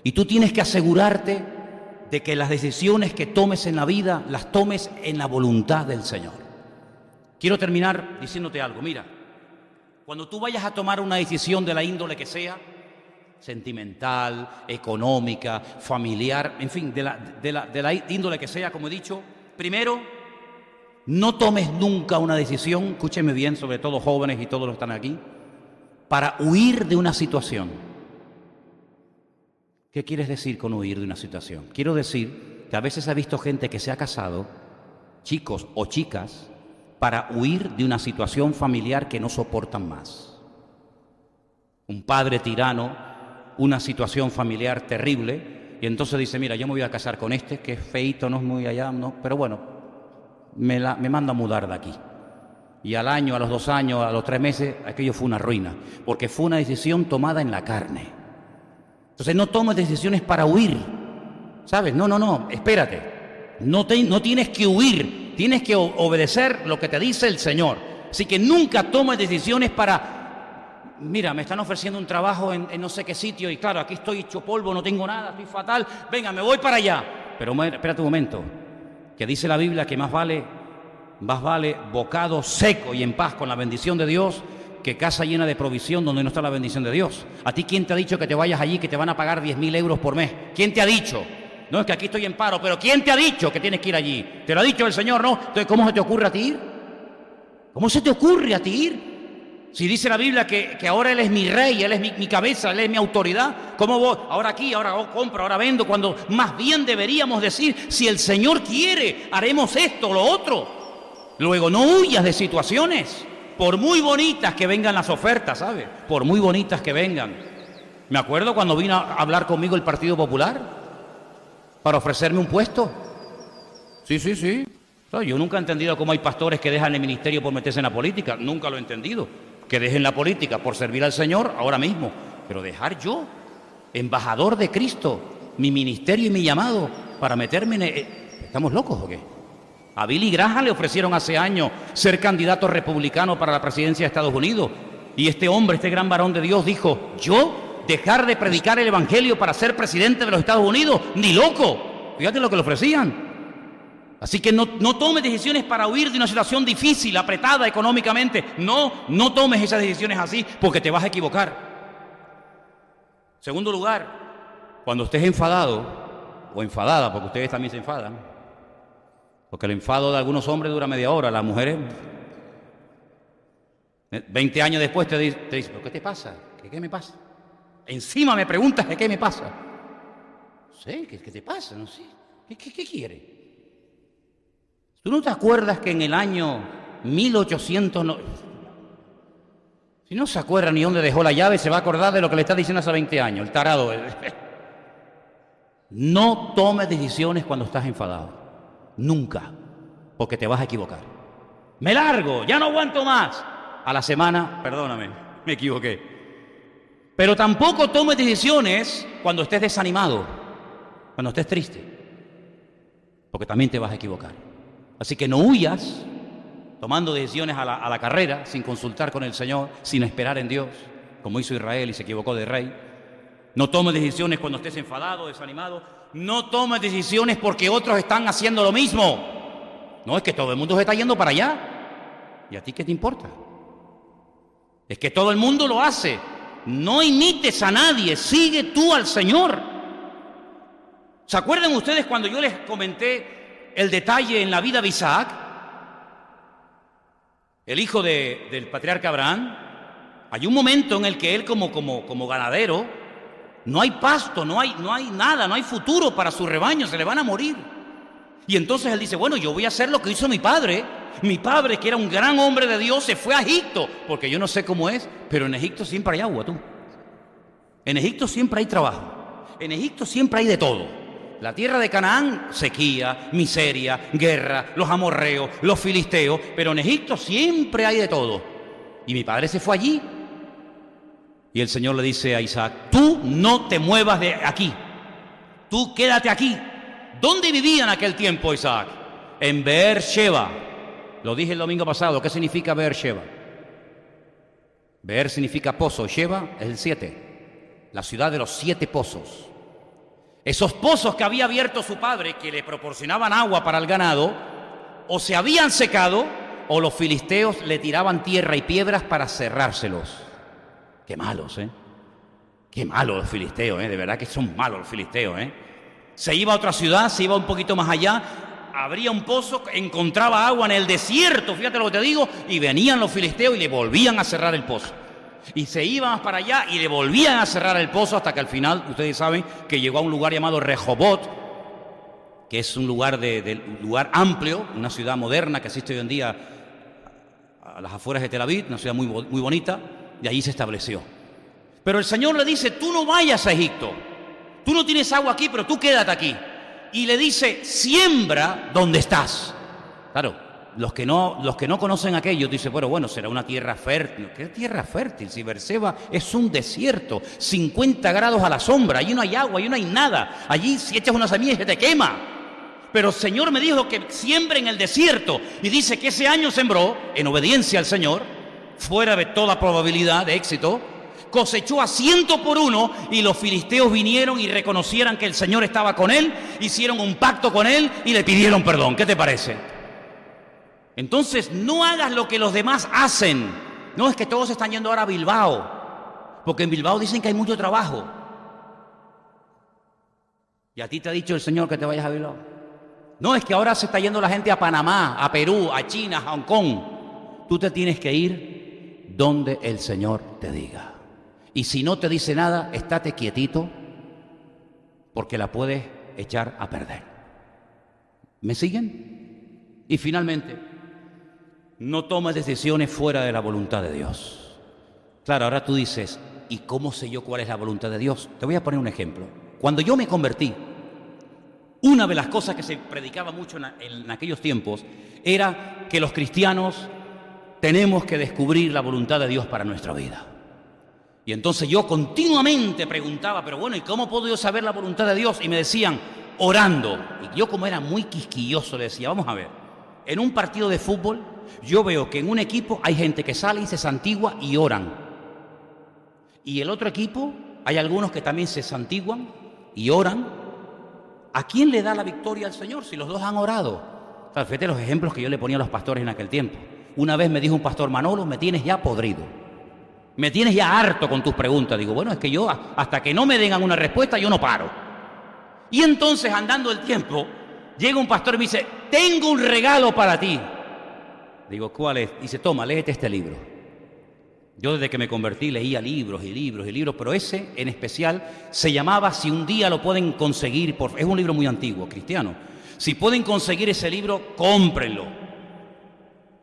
Y tú tienes que asegurarte de que las decisiones que tomes en la vida, las tomes en la voluntad del Señor. Quiero terminar diciéndote algo. Mira, cuando tú vayas a tomar una decisión de la índole que sea, sentimental, económica, familiar, en fin, de la índole que sea, como he dicho, primero, no tomes nunca una decisión, escúcheme bien, sobre todo jóvenes y todos los que están aquí, para huir de una situación. ¿Qué quieres decir con huir de una situación? Quiero decir que a veces he visto gente que se ha casado, chicos o chicas, para huir de una situación familiar que no soportan más. Un padre tirano, una situación familiar terrible, y entonces dice, mira, yo me voy a casar con que es feíto, no es muy allá, no, pero bueno, me manda a mudar de aquí. Y al año, a los 2 años, a los 3 meses, aquello fue una ruina, porque fue una decisión tomada en la carne. Entonces no tomes decisiones para huir, ¿sabes? No, espérate. No tienes que huir, tienes que obedecer lo que te dice el Señor. Así que nunca tomes decisiones para, mira, me están ofreciendo un trabajo en no sé qué sitio y claro, aquí estoy hecho polvo, no tengo nada, estoy fatal, venga, me voy para allá. Pero espérate un momento, que dice la Biblia que más vale bocado seco y en paz con la bendición de Dios que casa llena de provisión donde no está la bendición de Dios. ¿A ti quién te ha dicho que te vayas allí, que te van a pagar 10.000 euros por mes? ¿Quién te ha dicho? No, es que aquí estoy en paro, pero ¿quién te ha dicho que tienes que ir allí? ¿Te lo ha dicho el Señor? No. Entonces, ¿cómo se te ocurre a ti ir? ¿Cómo se te ocurre a ti ir? Si dice la Biblia que ahora Él es mi rey, Él es mi cabeza, Él es mi autoridad, ¿cómo voy? Ahora aquí, ahora compro, ahora vendo, cuando más bien deberíamos decir, si el Señor quiere, haremos esto o lo otro. Luego, no huyas de situaciones, por muy bonitas que vengan las ofertas, ¿sabes? Por muy bonitas que vengan. Me acuerdo cuando vino a hablar conmigo el Partido Popular para ofrecerme un puesto. Sí. Yo nunca he entendido cómo hay pastores que dejan el ministerio por meterse en la política. Nunca lo he entendido. Que dejen la política por servir al Señor ahora mismo. Pero dejar yo, embajador de Cristo, mi ministerio y mi llamado, para meterme en... ¿Estamos locos o qué? A Billy Graham le ofrecieron hace años ser candidato republicano para la presidencia de Estados Unidos. Y este hombre, este gran varón de Dios, dijo, ¿yo dejar de predicar el evangelio para ser presidente de los Estados Unidos? ¡Ni loco! Fíjate lo que le ofrecían. Así que no tomes decisiones para huir de una situación difícil, apretada económicamente. No tomes esas decisiones así porque te vas a equivocar. Segundo lugar, cuando estés enfadado o enfadada, porque ustedes también se enfadan, porque el enfado de algunos hombres dura media hora, las mujeres 20 años después te dicen, ¿pero qué te pasa? ¿Qué me pasa? Encima me preguntas qué me pasa. No sé, ¿qué te pasa? No sé. ¿Qué quieres? ¿Tú no te acuerdas que en el año 1800... Si no se acuerda ni dónde dejó la llave, se va a acordar de lo que le está diciendo hace 20 años, el tarado. No tomes decisiones cuando estás enfadado. Nunca. Porque te vas a equivocar. Me largo, ya no aguanto más. A la semana, perdóname, me equivoqué. Pero tampoco tomes decisiones cuando estés desanimado, cuando estés triste. Porque también te vas a equivocar. Así que no huyas tomando decisiones a la carrera, sin consultar con el Señor, sin esperar en Dios, como hizo Israel y se equivocó de rey. No tomes decisiones cuando estés enfadado, desanimado. No tomes decisiones porque otros están haciendo lo mismo. No, es que todo el mundo se está yendo para allá. ¿Y a ti qué te importa? Es que todo el mundo lo hace. No imites a nadie, sigue tú al Señor. ¿Se acuerdan ustedes cuando yo les comenté el detalle en la vida de Isaac, el hijo del patriarca Abraham? Hay un momento en el que él como ganadero, no hay pasto, no hay nada, no hay futuro para su rebaño, se le van a morir. Y entonces él dice, bueno, yo voy a hacer lo que hizo mi padre. Mi padre, que era un gran hombre de Dios, se fue a Egipto, porque yo no sé cómo es, pero en Egipto siempre hay agua, tú. En Egipto siempre hay trabajo. En Egipto siempre hay de todo. La tierra de Canaán, sequía, miseria, guerra, los amorreos, los filisteos, pero en Egipto siempre hay de todo. Y mi padre se fue allí. Y el Señor le dice a Isaac, tú no te muevas de aquí, tú quédate aquí. ¿Dónde vivía en aquel tiempo Isaac? En Beersheba. Lo dije el domingo pasado. ¿Qué significa Beersheba? Beer significa pozo, Sheba es el 7, la ciudad de los 7 pozos. Esos pozos que había abierto su padre, que le proporcionaban agua para el ganado, o se habían secado, o los filisteos le tiraban tierra y piedras para cerrárselos. Qué malos, ¿eh? Qué malos los filisteos, ¿eh? De verdad que son malos los filisteos, ¿eh? Se iba a otra ciudad, se iba un poquito más allá, abría un pozo, encontraba agua en el desierto, fíjate lo que te digo, y venían los filisteos y le volvían a cerrar el pozo. Y se iban más para allá y le volvían a cerrar el pozo hasta que al final, ustedes saben, que llegó a un lugar llamado Rehobot, que es un lugar, lugar amplio, una ciudad moderna que existe hoy en día a las afueras de Tel Aviv, una ciudad muy bonita, y allí se estableció. Pero el Señor le dice, tú no vayas a Egipto, tú no tienes agua aquí, pero tú quédate aquí. Y le dice, siembra donde estás. Claro, los que no conocen aquello dicen, bueno, será una tierra fértil. ¿Qué tierra fértil? Si Beerseba es un desierto, 50 grados a la sombra, allí no hay agua, allí no hay nada. Allí si echas una semilla se te quema. Pero el Señor me dijo que siembre en el desierto. Y dice que ese año sembró, en obediencia al Señor, fuera de toda probabilidad de éxito, cosechó a 100 por 1 y los filisteos vinieron y reconocieran que el Señor estaba con él, hicieron un pacto con él y le pidieron perdón. ¿Qué te parece? Entonces no hagas lo que los demás hacen. No, es que todos están yendo ahora a Bilbao, porque en Bilbao dicen que hay mucho trabajo. ¿Y a ti te ha dicho el Señor que te vayas a Bilbao? No, es que ahora se está yendo la gente a Panamá, a Perú, a China, a Hong Kong. Tú te tienes que ir donde el Señor te diga. Y si no te dice nada, estate quietito, porque la puedes echar a perder. ¿Me siguen? Y finalmente, no tomes decisiones fuera de la voluntad de Dios. Claro, ahora tú dices, ¿y cómo sé yo cuál es la voluntad de Dios? Te voy a poner un ejemplo. Cuando yo me convertí, una de las cosas que se predicaba mucho en aquellos tiempos era que los cristianos tenemos que descubrir la voluntad de Dios para nuestra vida. Y entonces yo continuamente preguntaba, pero bueno, ¿y cómo puedo yo saber la voluntad de Dios? Y me decían, orando. Y yo, como era muy quisquilloso, le decía, vamos a ver, en un partido de fútbol yo veo que en un equipo hay gente que sale y se santigua y oran. Y el otro equipo hay algunos que también se santiguan y oran. ¿A quién le da la victoria al Señor si los dos han orado? O sea, fíjate los ejemplos que yo le ponía a los pastores en aquel tiempo. Una vez me dijo un pastor, Manolo, me tienes ya podrido. Me tienes ya harto con tus preguntas. Digo, bueno, es que yo hasta que no me den una respuesta yo no paro. Y entonces, andando el tiempo, llega un pastor y me dice, tengo un regalo para ti. Digo, ¿cuál es? Dice, toma, léete este libro. Yo desde que me convertí leía libros y libros y libros, pero ese en especial se llamaba Si un día lo pueden conseguir, es un libro muy antiguo, cristiano. Si pueden conseguir ese libro, cómprenlo.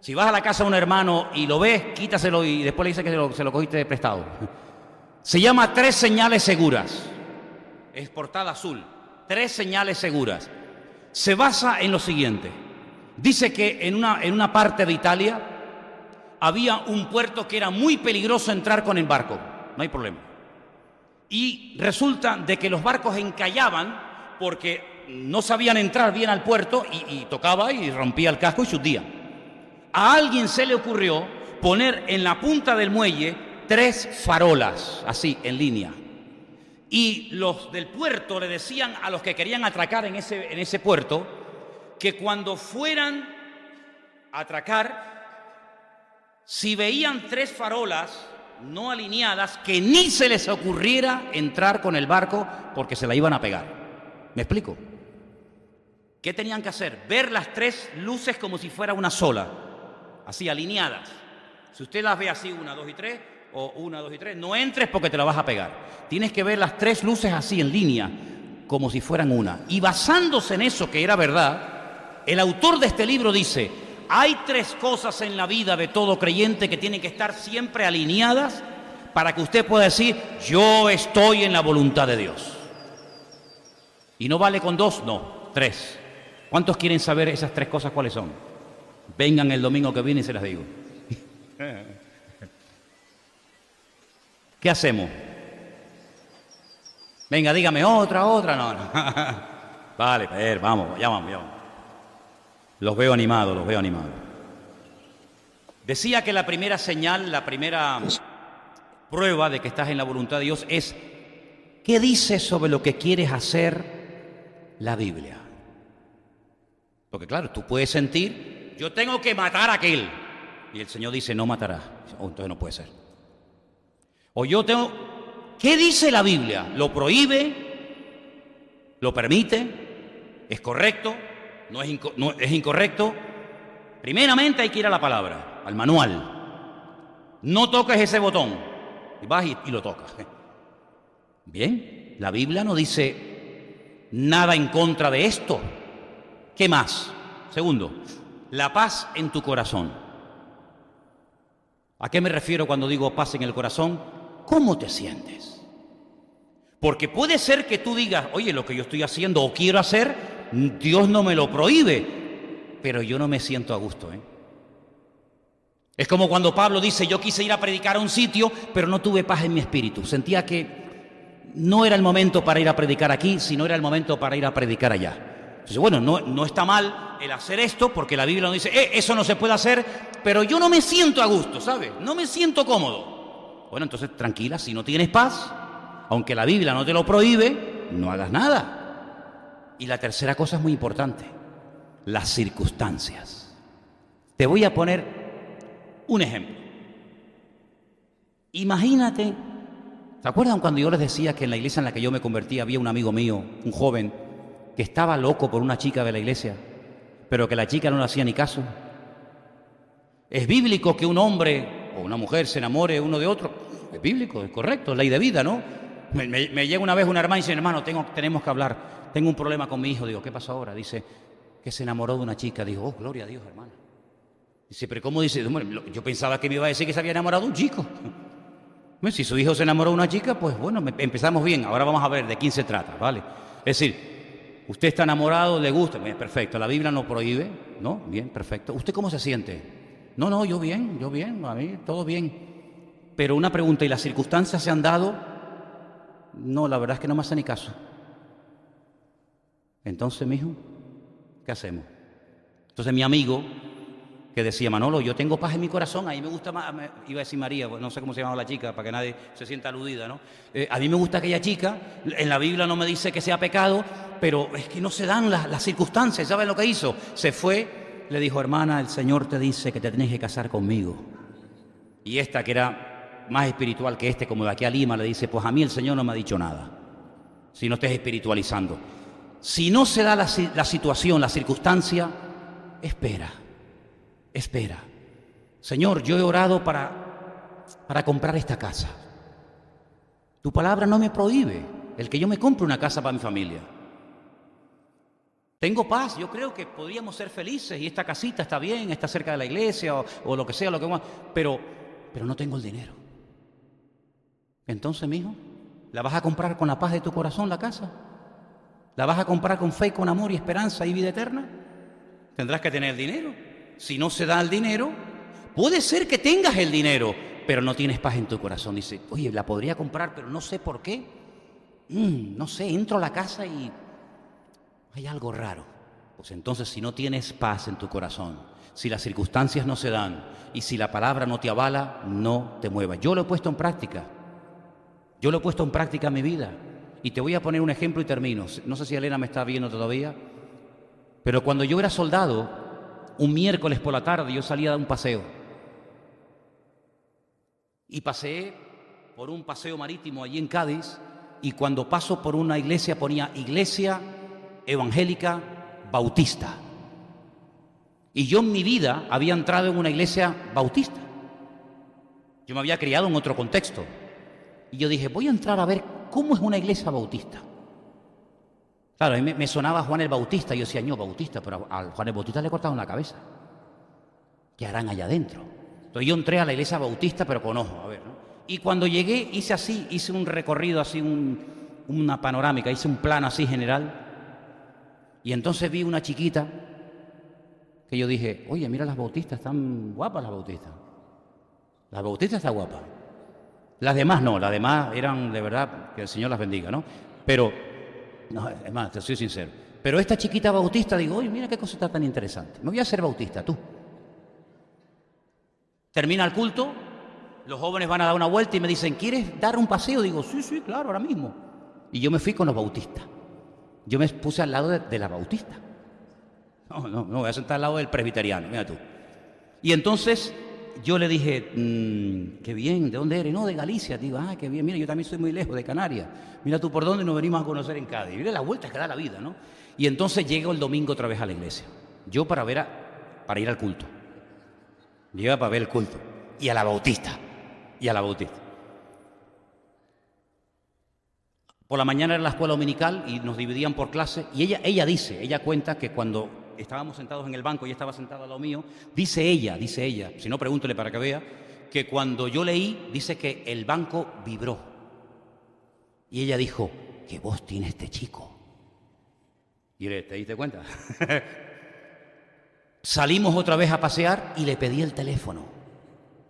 Si vas a la casa de un hermano y lo ves, quítaselo y después le dices que se lo cogiste de prestado. Se llama 3 señales seguras. Es portada azul. 3 señales seguras. Se basa en lo siguiente. Dice que en una parte de Italia había un puerto que era muy peligroso entrar con el barco. No hay problema. Y resulta de que los barcos encallaban porque no sabían entrar bien al puerto y tocaba y rompía el casco y se hundía. A alguien se le ocurrió poner en la punta del muelle 3 farolas, así, en línea. Y los del puerto le decían a los que querían atracar en ese puerto que cuando fueran a atracar, si veían 3 farolas no alineadas, que ni se les ocurriera entrar con el barco porque se la iban a pegar. ¿Me explico? ¿Qué tenían que hacer? Ver las 3 luces como si fuera una sola. Así, alineadas. Si usted las ve así, 1, 2 y 3, o 1, 2 y 3, no entres porque te la vas a pegar. Tienes que ver las 3 luces así, en línea, como si fueran una. Y basándose en eso, que era verdad, el autor de este libro dice, hay 3 cosas en la vida de todo creyente que tienen que estar siempre alineadas para que usted pueda decir, yo estoy en la voluntad de Dios. ¿Y no vale con 2? No, 3. ¿Cuántos quieren saber esas 3 cosas cuáles son? Vengan el domingo que viene y se las digo. ¿Qué hacemos? Venga, dígame otra. No. Vale, a ver, vamos, ya vamos. Los veo animados. Decía que la primera señal, la primera prueba de que estás en la voluntad de Dios es ¿qué dice sobre lo que quieres hacer la Biblia? Porque claro, tú puedes sentir, yo tengo que matar a aquel. Y el Señor dice, no matarás. Entonces no puede ser. O yo tengo... ¿Qué dice la Biblia? ¿Lo prohíbe? ¿Lo permite? ¿Es correcto? ¿No es incorrecto? Primeramente hay que ir a la palabra, al manual. No toques ese botón. Y vas y lo tocas. Bien, la Biblia no dice nada en contra de esto. ¿Qué más? Segundo, la paz en tu corazón. ¿A qué me refiero cuando digo paz en el corazón? ¿Cómo te sientes? Porque puede ser que tú digas, oye, lo que yo estoy haciendo o quiero hacer, Dios no me lo prohíbe, pero yo no me siento a gusto, ¿eh? Es como cuando Pablo dice, yo quise ir a predicar a un sitio, pero no tuve paz en mi espíritu. Sentía que no era el momento para ir a predicar aquí, sino era el momento para ir a predicar allá. Entonces, bueno, no está mal el hacer esto, porque la Biblia nos dice, eso no se puede hacer, pero yo no me siento a gusto, ¿sabes? No me siento cómodo. Bueno, entonces tranquila, si no tienes paz, aunque la Biblia no te lo prohíbe, no hagas nada. Y la tercera cosa es muy importante, las circunstancias. Te voy a poner un ejemplo. Imagínate, ¿se acuerdan cuando yo les decía que en la iglesia en la que yo me convertí había un amigo mío, un joven, que estaba loco por una chica de la iglesia, pero que la chica no le hacía ni caso? ¿Es bíblico que un hombre o una mujer se enamore uno de otro? Es bíblico, es correcto, es ley de vida, ¿no? Me llega una vez una hermana y dice, hermano, tenemos que hablar, tengo un problema con mi hijo. Digo, ¿qué pasó ahora? Dice, que se enamoró de una chica. Digo, oh, gloria a Dios, hermano. Dice, pero ¿cómo dice? Yo pensaba que me iba a decir que se había enamorado de un chico. Bueno, si su hijo se enamoró de una chica, pues bueno, empezamos bien. Ahora vamos a ver de quién se trata, ¿vale? Es decir, usted está enamorado, le gusta, bien, perfecto. La Biblia no prohíbe, ¿no? Bien, perfecto. ¿Usted cómo se siente? No, yo bien, a mí todo bien. Pero una pregunta, ¿y las circunstancias se han dado? No, la verdad es que no me hace ni caso. Entonces, mijo, ¿qué hacemos? Entonces mi amigo, que decía, Manolo, yo tengo paz en mi corazón, a mí me gusta más, iba a decir María, no sé cómo se llamaba la chica, para que nadie se sienta aludida, ¿no? A mí me gusta aquella chica, en la Biblia no me dice que sea pecado, pero es que no se dan las circunstancias. ¿Saben lo que hizo? Se fue, le dijo, hermana, el Señor te dice que te tienes que casar conmigo. Y esta, que era más espiritual que como de aquí a Lima, le dice, pues a mí el Señor no me ha dicho nada, si no estés espiritualizando. Si no se da la situación, la circunstancia, espera. Señor, yo he orado para comprar esta casa. Tu palabra no me prohíbe el que yo me compre una casa para mi familia. Tengo paz, yo creo que podríamos ser felices y esta casita está bien, está cerca de la iglesia o lo que sea, pero no tengo el dinero. Entonces, mijo, ¿la vas a comprar con la paz de tu corazón la casa? ¿La vas a comprar con fe, con amor y esperanza y vida eterna? Tendrás que tener dinero. Si no se da el dinero, puede ser que tengas el dinero, pero no tienes paz en tu corazón. Dice, oye, la podría comprar, pero no sé por qué. No sé, entro a la casa y hay algo raro. Pues entonces, si no tienes paz en tu corazón, si las circunstancias no se dan y si la palabra no te avala, no te muevas. Yo lo he puesto en práctica. En mi vida. Y te voy a poner un ejemplo y termino. No sé si Elena me está viendo todavía, pero cuando yo era soldado, un miércoles por la tarde yo salía a dar un paseo. Y paseé por un paseo marítimo allí en Cádiz, y cuando paso por una iglesia ponía Iglesia Evangélica Bautista. Y yo en mi vida había entrado en una iglesia bautista. Yo me había criado en otro contexto. Y yo dije, voy a entrar a ver cómo es una iglesia bautista. Claro, a mí me sonaba Juan el Bautista. Yo decía, no, Bautista, pero a Juan el Bautista le cortaron la cabeza. ¿Qué harán allá adentro? Entonces yo entré a la iglesia bautista, pero con ojo, a ver, ¿no? Y cuando llegué, hice un recorrido así, una panorámica, hice un plano así general. Y entonces vi una chiquita que yo dije, oye, mira las bautistas, están guapas las bautistas. Las bautistas están guapas. Las demás no, las demás eran de verdad, que el Señor las bendiga, ¿no? Pero, no, es más, te soy sincero. Pero esta chiquita bautista, digo, oye, mira qué cosa tan interesante. Me voy a hacer bautista, tú. Termina el culto, los jóvenes van a dar una vuelta y me dicen, ¿quieres dar un paseo? Digo, sí, claro, ahora mismo. Y yo me fui con los bautistas. Yo me puse al lado de la bautista. No, me voy a sentar al lado del presbiteriano, mira tú. Y entonces yo le dije, qué bien, ¿de dónde eres? No, de Galicia. Digo, qué bien, mira, yo también soy muy lejos, de Canarias. Mira tú por dónde nos venimos a conocer en Cádiz. Mira las vueltas que da la vida, ¿no? Y entonces llego el domingo otra vez a la iglesia. Yo para ir al culto. Llega para ver el culto. Y a la bautista. Por la mañana era la escuela dominical y nos dividían por clase. Y ella cuenta que cuando estábamos sentados en el banco, ella estaba sentada al lado mío, dice ella, si no pregúntele para que vea, que cuando yo leí, dice que el banco vibró. Y ella dijo, ¿qué voz tiene este chico? Y ¿te diste cuenta? Salimos otra vez a pasear y le pedí el teléfono.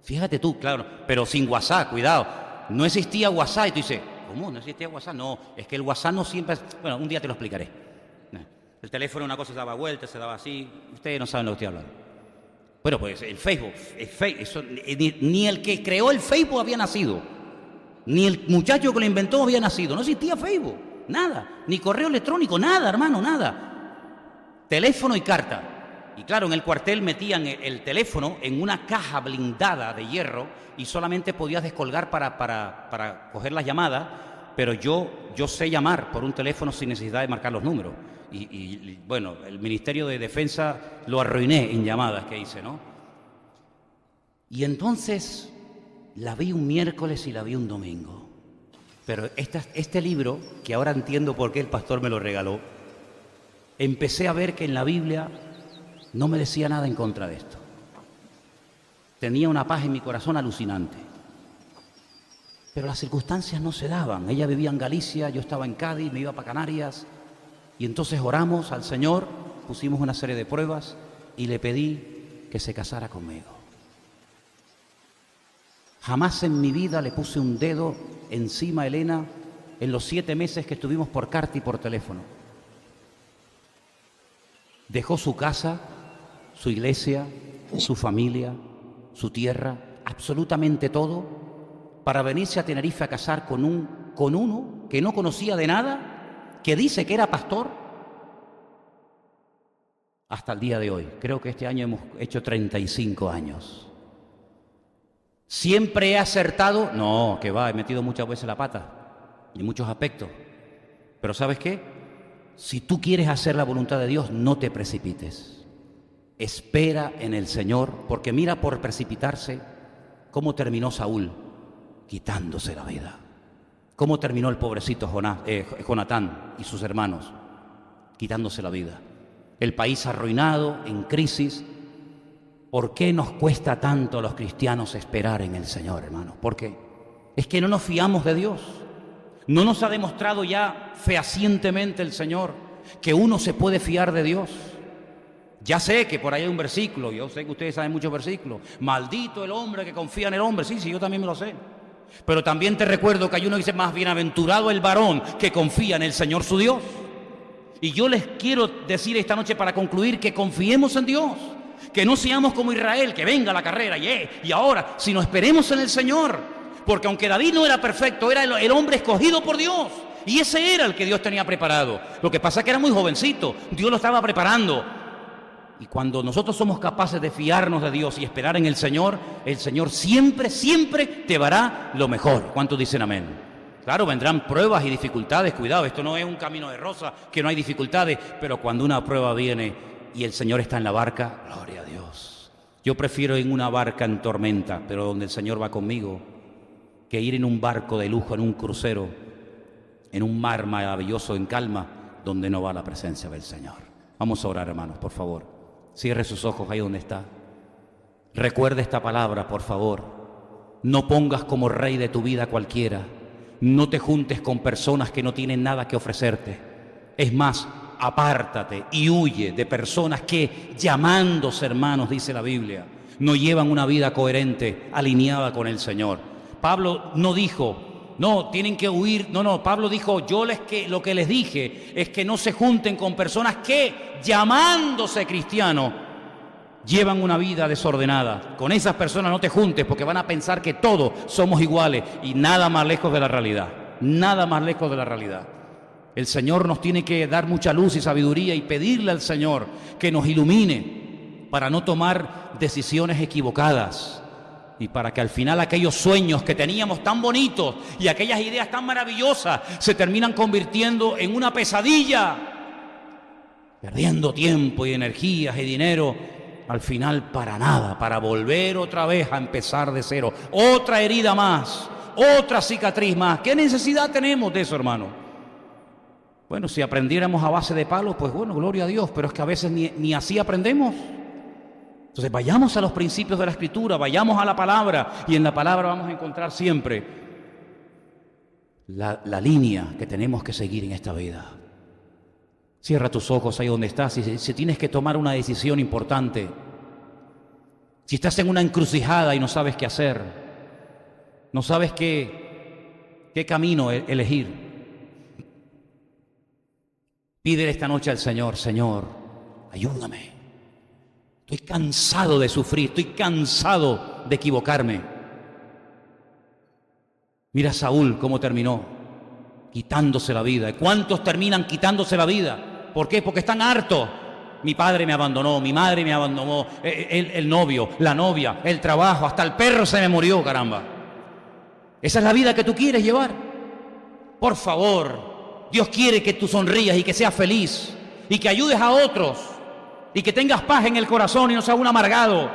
Fíjate tú, claro, pero sin WhatsApp, cuidado. No existía WhatsApp y tú dices, ¿cómo? ¿No existía WhatsApp? No, es que el WhatsApp no siempre... Bueno, un día te lo explicaré. El teléfono una cosa se daba vuelta, se daba así. Ustedes no saben lo que estoy hablando. Bueno, pues el Facebook, ni el que creó el Facebook había nacido. Ni el muchacho que lo inventó había nacido. No existía Facebook, nada. Ni correo electrónico, nada, hermano, nada. Teléfono y carta. Y claro, en el cuartel metían el teléfono en una caja blindada de hierro y solamente podías descolgar para coger las llamadas, pero yo sé llamar por un teléfono sin necesidad de marcar los números. Y bueno, el Ministerio de Defensa lo arruiné en llamadas que hice, ¿no? Y entonces la vi un miércoles y la vi un domingo. Pero este libro, que ahora entiendo por qué el pastor me lo regaló, empecé a ver que en la Biblia no me decía nada en contra de esto. Tenía una paz en mi corazón alucinante. Pero las circunstancias no se daban. Ella vivía en Galicia, yo estaba en Cádiz, me iba para Canarias. Y entonces oramos al Señor, pusimos una serie de pruebas y le pedí que se casara conmigo. Jamás en mi vida le puse un dedo encima a Elena en los 7 meses que estuvimos por carta y por teléfono. Dejó su casa, su iglesia, su familia, su tierra, absolutamente todo, para venirse a Tenerife a casar con uno que no conocía de nada, que dice que era pastor, hasta el día de hoy. Creo que este año hemos hecho 35 años. ¿Siempre he acertado? No, que va, he metido muchas veces la pata, en muchos aspectos. Pero ¿sabes qué? Si tú quieres hacer la voluntad de Dios, no te precipites. Espera en el Señor, porque mira por precipitarse cómo terminó Saúl, quitándose la vida. Cómo terminó el pobrecito Jonatán y sus hermanos, quitándose la vida. El país arruinado, en crisis. ¿Por qué nos cuesta tanto a los cristianos esperar en el Señor, hermanos? ¿Por qué? Es que no nos fiamos de Dios. ¿No nos ha demostrado ya fehacientemente el Señor que uno se puede fiar de Dios? Ya sé que por ahí hay un versículo, yo sé que ustedes saben muchos versículos. Maldito el hombre que confía en el hombre. Sí, yo también me lo sé. Pero también te recuerdo que hay uno que dice, más bienaventurado el varón que confía en el Señor su Dios. Y yo les quiero decir esta noche para concluir que confiemos en Dios. Que no seamos como Israel, que venga la carrera y ahora, sino esperemos en el Señor. Porque aunque David no era perfecto, era el hombre escogido por Dios. Y ese era el que Dios tenía preparado. Lo que pasa es que era muy jovencito, Dios lo estaba preparando. Y cuando nosotros somos capaces de fiarnos de Dios y esperar en el Señor siempre, siempre te dará lo mejor. ¿Cuántos dicen amén? Claro, vendrán pruebas y dificultades, cuidado, esto no es un camino de rosa, que no hay dificultades, pero cuando una prueba viene y el Señor está en la barca, gloria a Dios. Yo prefiero en una barca en tormenta, pero donde el Señor va conmigo, que ir en un barco de lujo, en un crucero, en un mar maravilloso, en calma, donde no va la presencia del Señor. Vamos a orar, hermanos, por favor. Cierre sus ojos ahí donde está. Recuerde esta palabra, por favor. No pongas como rey de tu vida cualquiera. No te juntes con personas que no tienen nada que ofrecerte. Es más, apártate y huye de personas que, llamándose hermanos, dice la Biblia, no llevan una vida coherente, alineada con el Señor. Pablo no dijo, no, tienen que huir. No, Pablo dijo, lo que les dije es que no se junten con personas que, llamándose cristianos, llevan una vida desordenada. Con esas personas no te juntes porque van a pensar que todos somos iguales y nada más lejos de la realidad. Nada más lejos de la realidad. El Señor nos tiene que dar mucha luz y sabiduría y pedirle al Señor que nos ilumine para no tomar decisiones equivocadas y para que al final aquellos sueños que teníamos tan bonitos y aquellas ideas tan maravillosas se terminan convirtiendo en una pesadilla, perdiendo tiempo y energías y dinero, al final para nada, para volver otra vez a empezar de cero. Otra herida más, otra cicatriz más. ¿Qué necesidad tenemos de eso, hermano? Bueno, si aprendiéramos a base de palos, pues bueno, gloria a Dios, pero es que a veces ni así aprendemos. Entonces vayamos a los principios de la Escritura, vayamos a la palabra, y en la palabra vamos a encontrar siempre la línea que tenemos que seguir en esta vida. Cierra tus ojos ahí donde estás y si tienes que tomar una decisión importante, si estás en una encrucijada y no sabes qué hacer, no sabes qué camino elegir, pídele esta noche al Señor: Señor, ayúdame. Estoy cansado de sufrir, estoy cansado de equivocarme. Mira a Saúl cómo terminó, quitándose la vida. ¿Cuántos terminan quitándose la vida? ¿Por qué? Porque están hartos. Mi padre me abandonó, mi madre me abandonó, el novio, la novia, el trabajo, hasta el perro se me murió, caramba. ¿Esa es la vida que tú quieres llevar? Por favor, Dios quiere que tú sonrías y que seas feliz y que ayudes a otros y que tengas paz en el corazón y no seas un amargado.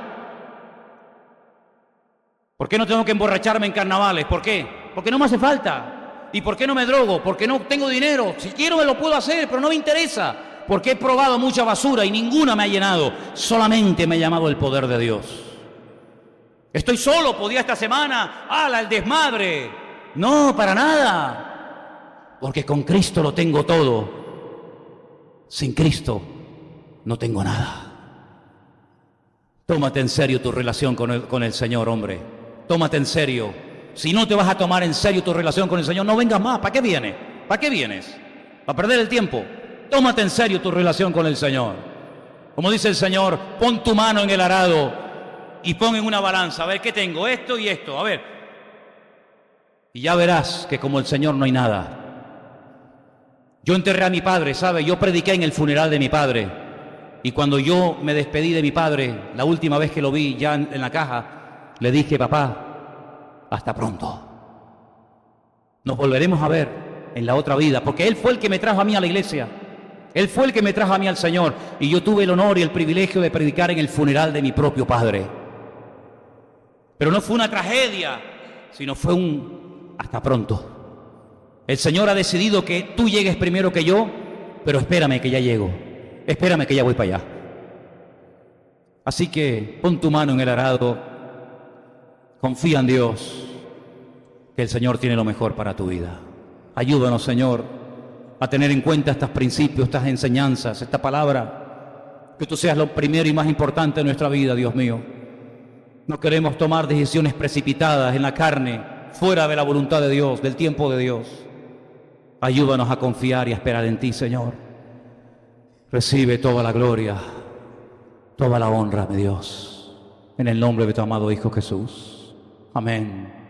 ¿Por qué no tengo que emborracharme en carnavales? ¿Por qué? Porque no me hace falta. ¿Y por qué no me drogo? Porque no tengo dinero. Si quiero me lo puedo hacer, pero no me interesa. Porque he probado mucha basura y ninguna me ha llenado. Solamente me ha llamado el poder de Dios. Estoy solo, podía esta semana, ¡ala, el desmadre! No, para nada. Porque con Cristo lo tengo todo. Sin Cristo no tengo nada. Tómate en serio tu relación con el Señor, hombre. Tómate en serio. Si no te vas a tomar en serio tu relación con el Señor, no vengas más. ¿Para qué vienes? ¿Para qué vienes? ¿Para perder el tiempo? Tómate en serio tu relación con el Señor. Como dice el Señor, pon tu mano en el arado y pon en una balanza. A ver, ¿qué tengo? Esto y esto. A ver. Y ya verás que como el Señor no hay nada. Yo enterré a mi padre, ¿sabe? Yo prediqué en el funeral de mi padre. Y cuando yo me despedí de mi padre, la última vez que lo vi ya en la caja, le dije: papá, hasta pronto. Nos volveremos a ver en la otra vida, porque Él fue el que me trajo a mí a la iglesia. Él fue el que me trajo a mí al Señor. Y yo tuve el honor y el privilegio de predicar en el funeral de mi propio padre. Pero no fue una tragedia, sino fue un hasta pronto. El Señor ha decidido que tú llegues primero que yo, pero espérame que ya llego. Espérame que ya voy para allá. Así que pon tu mano en el arado, confía en Dios, que el Señor tiene lo mejor para tu vida. Ayúdanos, Señor, a tener en cuenta estos principios, estas enseñanzas, esta palabra, que tú seas lo primero y más importante de nuestra vida, Dios mío. No queremos tomar decisiones precipitadas en la carne, fuera de la voluntad de Dios, del tiempo de Dios. Ayúdanos a confiar y a esperar en ti, Señor. Recibe toda la gloria, toda la honra, mi Dios, en el nombre de tu amado Hijo Jesús. Amén.